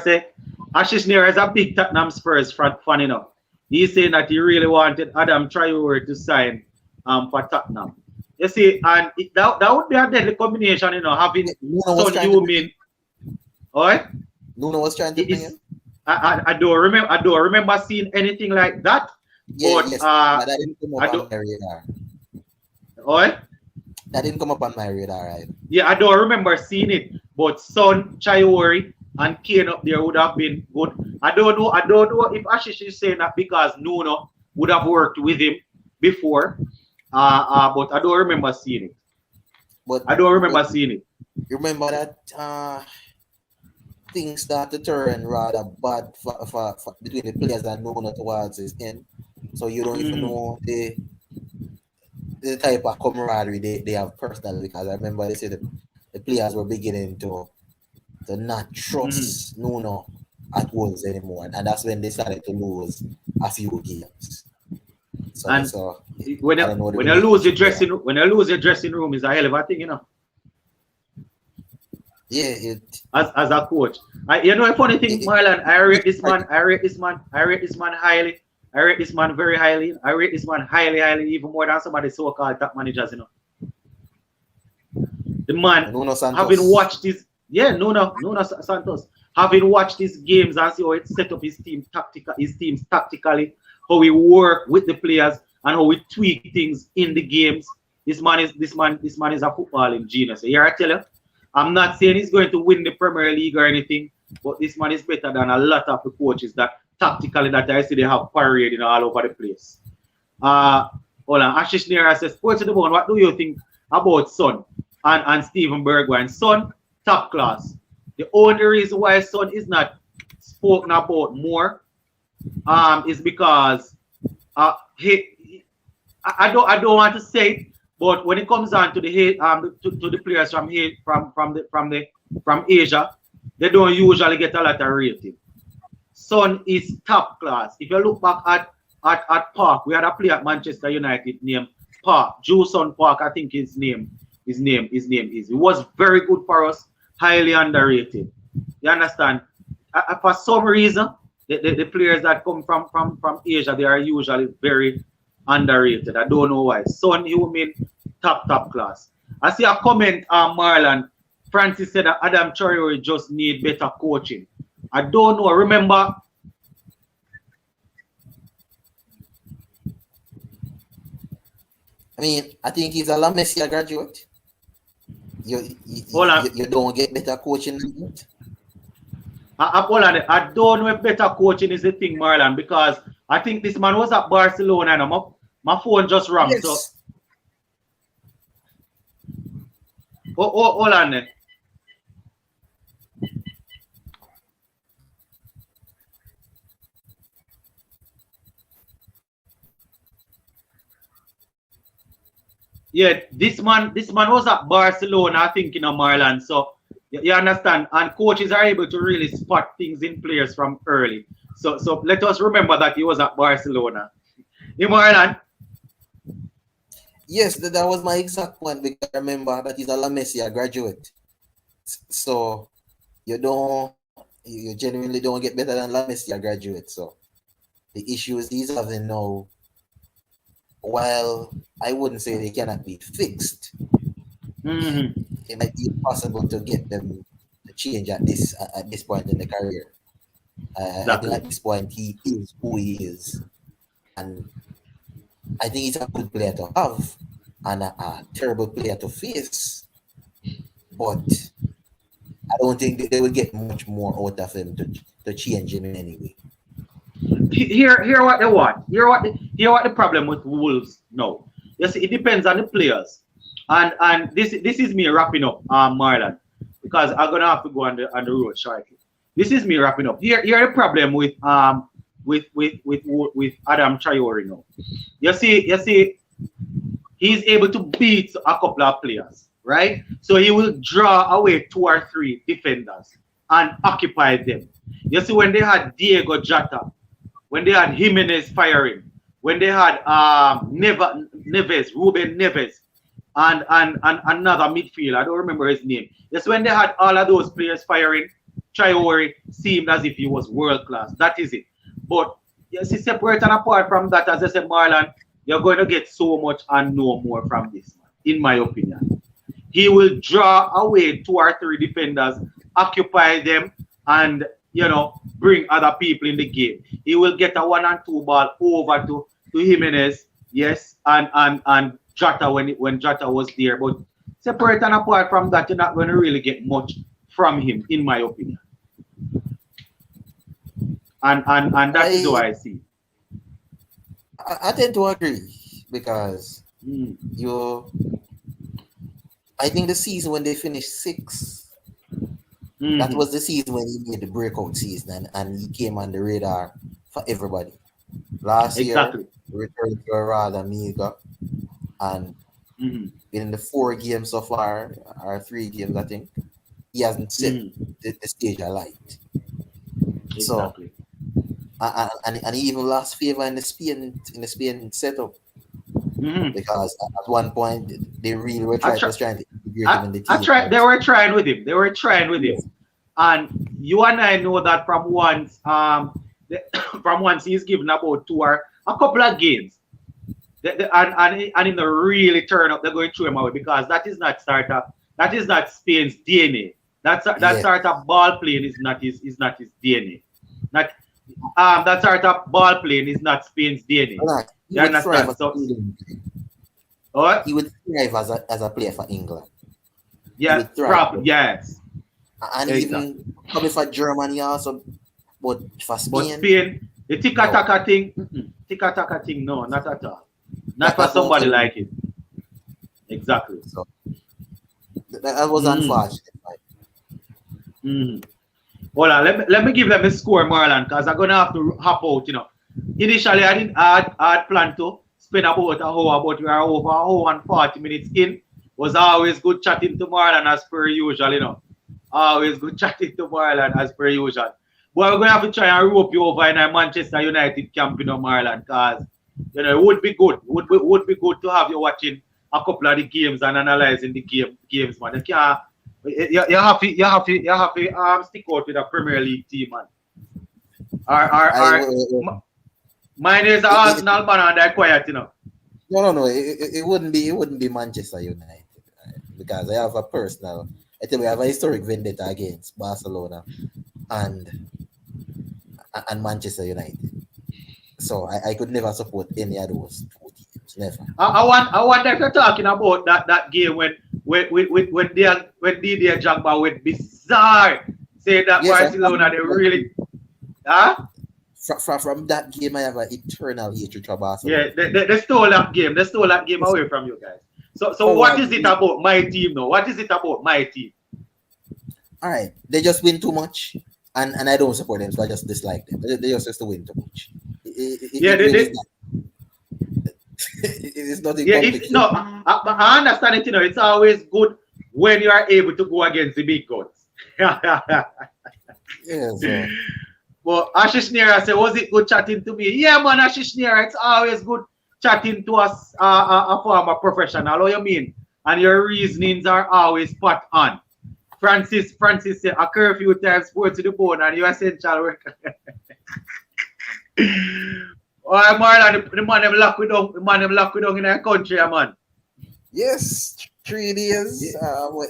is a big Tottenham Spurs fan, enough. He's saying that he really wanted Adam Traore to sign for Tottenham. You see, and that would be a deadly combination, having Son Heung-min. Alright? Nuno was trying to bring him. I don't remember seeing anything like that. Yeah, but yes, but that didn't come up on my radar. Alright? That didn't come up on my radar, right? Yeah, I don't remember seeing it. But Son, Traore, and Kane up there would have been good. I don't know if Ashish is saying that because Nuno would have worked with him before. But I don't remember seeing it. But I don't remember seeing it. You remember that things start to turn rather bad for between the players and Nuno towards his end. So you don't even know the type of camaraderie they have personally, because I remember they said the players were beginning to not trust Nuno at Wolves anymore, and that's when they started to lose a few games. So when you lose your dressing room is a hell of a thing, Yeah, as a coach. A funny thing, Marlon, I rate this man highly. I rate this man very highly. I rate this man highly, even more than some of the so-called top managers, The man, having watched this, Nuno Santos, having watched these games and see how it set up his teams tactically, how we work with the players and how we tweak things in the games. This man is a footballing genius. Here I tell you, I'm not saying he's going to win the Premier League or anything, but this man is better than a lot of the coaches that tactically that I see they have parading all over the place. Hold on, Ashish Nera says, Sports to the Bone, what do you think about Son and Steven Bergwijn? Son, top class. The only reason why Son is not spoken about more is because I don't want to say it, but when it comes down to the to the players from Asia, they don't usually get a lot of rating. Son is top class. If you look back at Park, we had a player at Manchester United named Park, Juson Park, I think his name is. He was very good for us, highly underrated. You understand? For some reason, the players that come from Asia, they are usually very underrated. I don't know why. Son Heung-min, top class. I see a comment on Marlon. Francis said that Adam Traore just need better coaching. I don't know. Remember, I think he's a La Masia graduate. You don't get better coaching than that. I don't know if better coaching is the thing, Marlon, because I think this man was at Barcelona and my phone just rang. Yes. So, hold on then. Yeah, this man was at Barcelona, I think, Marlon. So you understand, and coaches are able to really spot things in players from early. So let us remember that he was at Barcelona. Marlon? Yes, that was my exact point, because I remember that he's a La Masia graduate. So you genuinely don't get better than La Masia graduate. So the issues he's having now, while I wouldn't say they cannot be fixed, it might be impossible to get them to change at this point in the career. I think at this point he is who he is, and I think he's a good player to have and a terrible player to face, but I don't think they will get much more out of him to change him in any way. Hear what they want. Hear what the problem with Wolves now. You see, it depends on the players. And this is me wrapping up, Marlon, because I'm gonna have to go on the road shortly. This is me wrapping up. Here the problem with Adam Traore now. You see, he's able to beat a couple of players, right? So he will draw away 2 or 3 defenders and occupy them. You see, when they had Diego Jota, when they had Jimenez firing, when they had Ruben Neves, and another midfielder, I don't remember his name. Yes, when they had all of those players firing, Traore seemed as if he was world class. That is it. But you see, separate and apart from that, as I said, Marlon, you're going to get so much and no more from this man, in my opinion. He will draw away 2 or 3 defenders, occupy them, and bring other people in the game. He will get a 1 and 2 ball over to Jimenez, yes, and Jota when Jota was there. But separate and apart from that, you're not going to really get much from him, in my opinion. And that is what I see. I tend to agree because I think the season when they finished 6th, that was the season when he made the breakout season and he came on the radar for everybody. Last year, returned to a rather meager, and in the 4 games so far, or 3 games, I think, he hasn't set the stage I liked. Exactly. So, and he even lost favor in the Spain setup. Because at one point they really were trying to integrate him in the team. They were trying with him. And you and I know that from once he's given about 2 or a couple of games. And in the really turn up, they're going to throw him away because that is not Spain's DNA. That sort of ball playing is not his DNA. That sort of ball playing is not Spain's DNA. You understand? He would thrive as a player for England. Yeah, probably. Yes. And even coming for Germany also, but for Spain. But Spain, the tika-taka thing, no, not at all. Not for somebody like it. Exactly. So, that was unfortunate. Hold on, let me give them a score, Marlon, because I'm gonna have to hop out. Initially, I had planned to spend about an hour, but we are over an hour and 40 minutes in. Was always good chatting to Marlon as per usual, Always good chatting to Marlon as per usual. But we're gonna have to try and rope you over in a Manchester United camp, Marlon, because it would be good. Would be good to have you watching a couple of the games and analyzing the games, man. You have to stick out with a Premier League team, man. Mine is Arsenal, man, and they're quiet, No. It wouldn't be Manchester United, because I have a personal. I tell you, I have a historic vendetta against Barcelona and Manchester United. So I could never support any of those 2 teams. Never. I wonder if you're talking about that game when Didier Drogba went bizarre, say that Barcelona they really, From that game, I have an eternal hatred for Barcelona. Yeah, they stole that game. They stole that game away from you guys. So what is it about my team now? What is it about my team? All right, they just win too much, and I don't support them, so I just dislike them. They just used to win too much. It is nothing complicated. I understand it. It's always good when you are able to go against the big guns. Yeah. But Ashish Nera said, was it good chatting to me? Yeah, man, Ashish Nera, it's always good chatting to us, a former professional. What you mean? And your reasonings are always spot on. Francis said, a curfew time sports to the bone and you're essential worker. Oh, Marlon, the man them lock we down in our country, man. Yes, 3 days.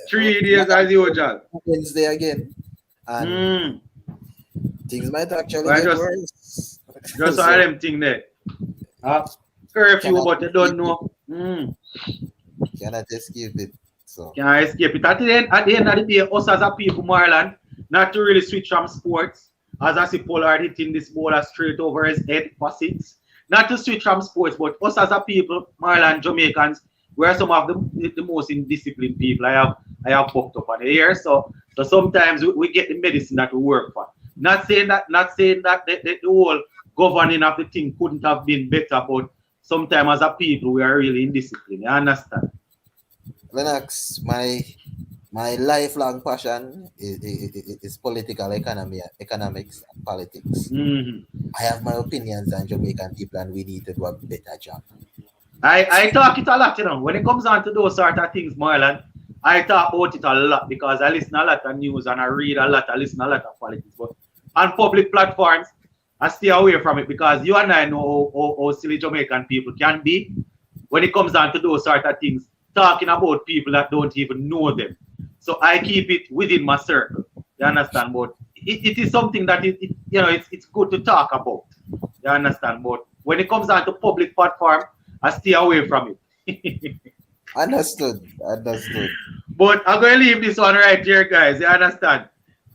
3 days as usual. Wednesday again. And things might actually get worse. Just all them thing there. Curfew, but you don't know. Cannot escape it. So. Can't escape it. At the end of the day, us as a people, Marlon, not to really switch from sports, as I see Pollard hitting this bowler straight over his head for six. Not to switch from sports, but us as a people, Marlon Jamaicans, we're some of the most indisciplined people I have poked up on the air. So sometimes we get the medicine that we work for. Not saying that the whole governing of the thing couldn't have been better, but sometimes as a people we are really indisciplined. You understand? Lennox, my lifelong passion is political economy, economics, and politics. I have my opinions on Jamaican people, and we need to do a better job. I talk it a lot, you know. When it comes on to those sort of things, Marlon, I talk about it a lot because I listen a lot of news and I read a lot, I listen a lot of politics. But on public platforms, I stay away from it because you and I know how silly Jamaican people can be when it comes on to those sort of things, talking about people that don't even know them. So I keep it within my circle. You understand? But it is something that it's good to talk about. You understand? But when it comes on to public platform, I stay away from it. Understood. But I'm going to leave this one right here, guys. You understand?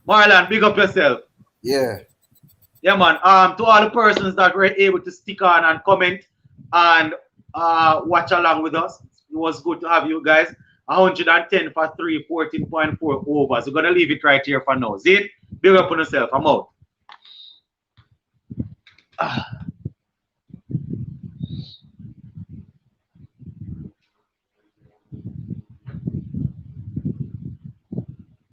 Marlon, big up yourself. Yeah. Yeah, man. To all the persons that were able to stick on and comment and watch along with us, it was good to have you guys. 110 for 3, 14.4 overs. We're going to leave it right here for now. See it? Big up on yourself. I'm out.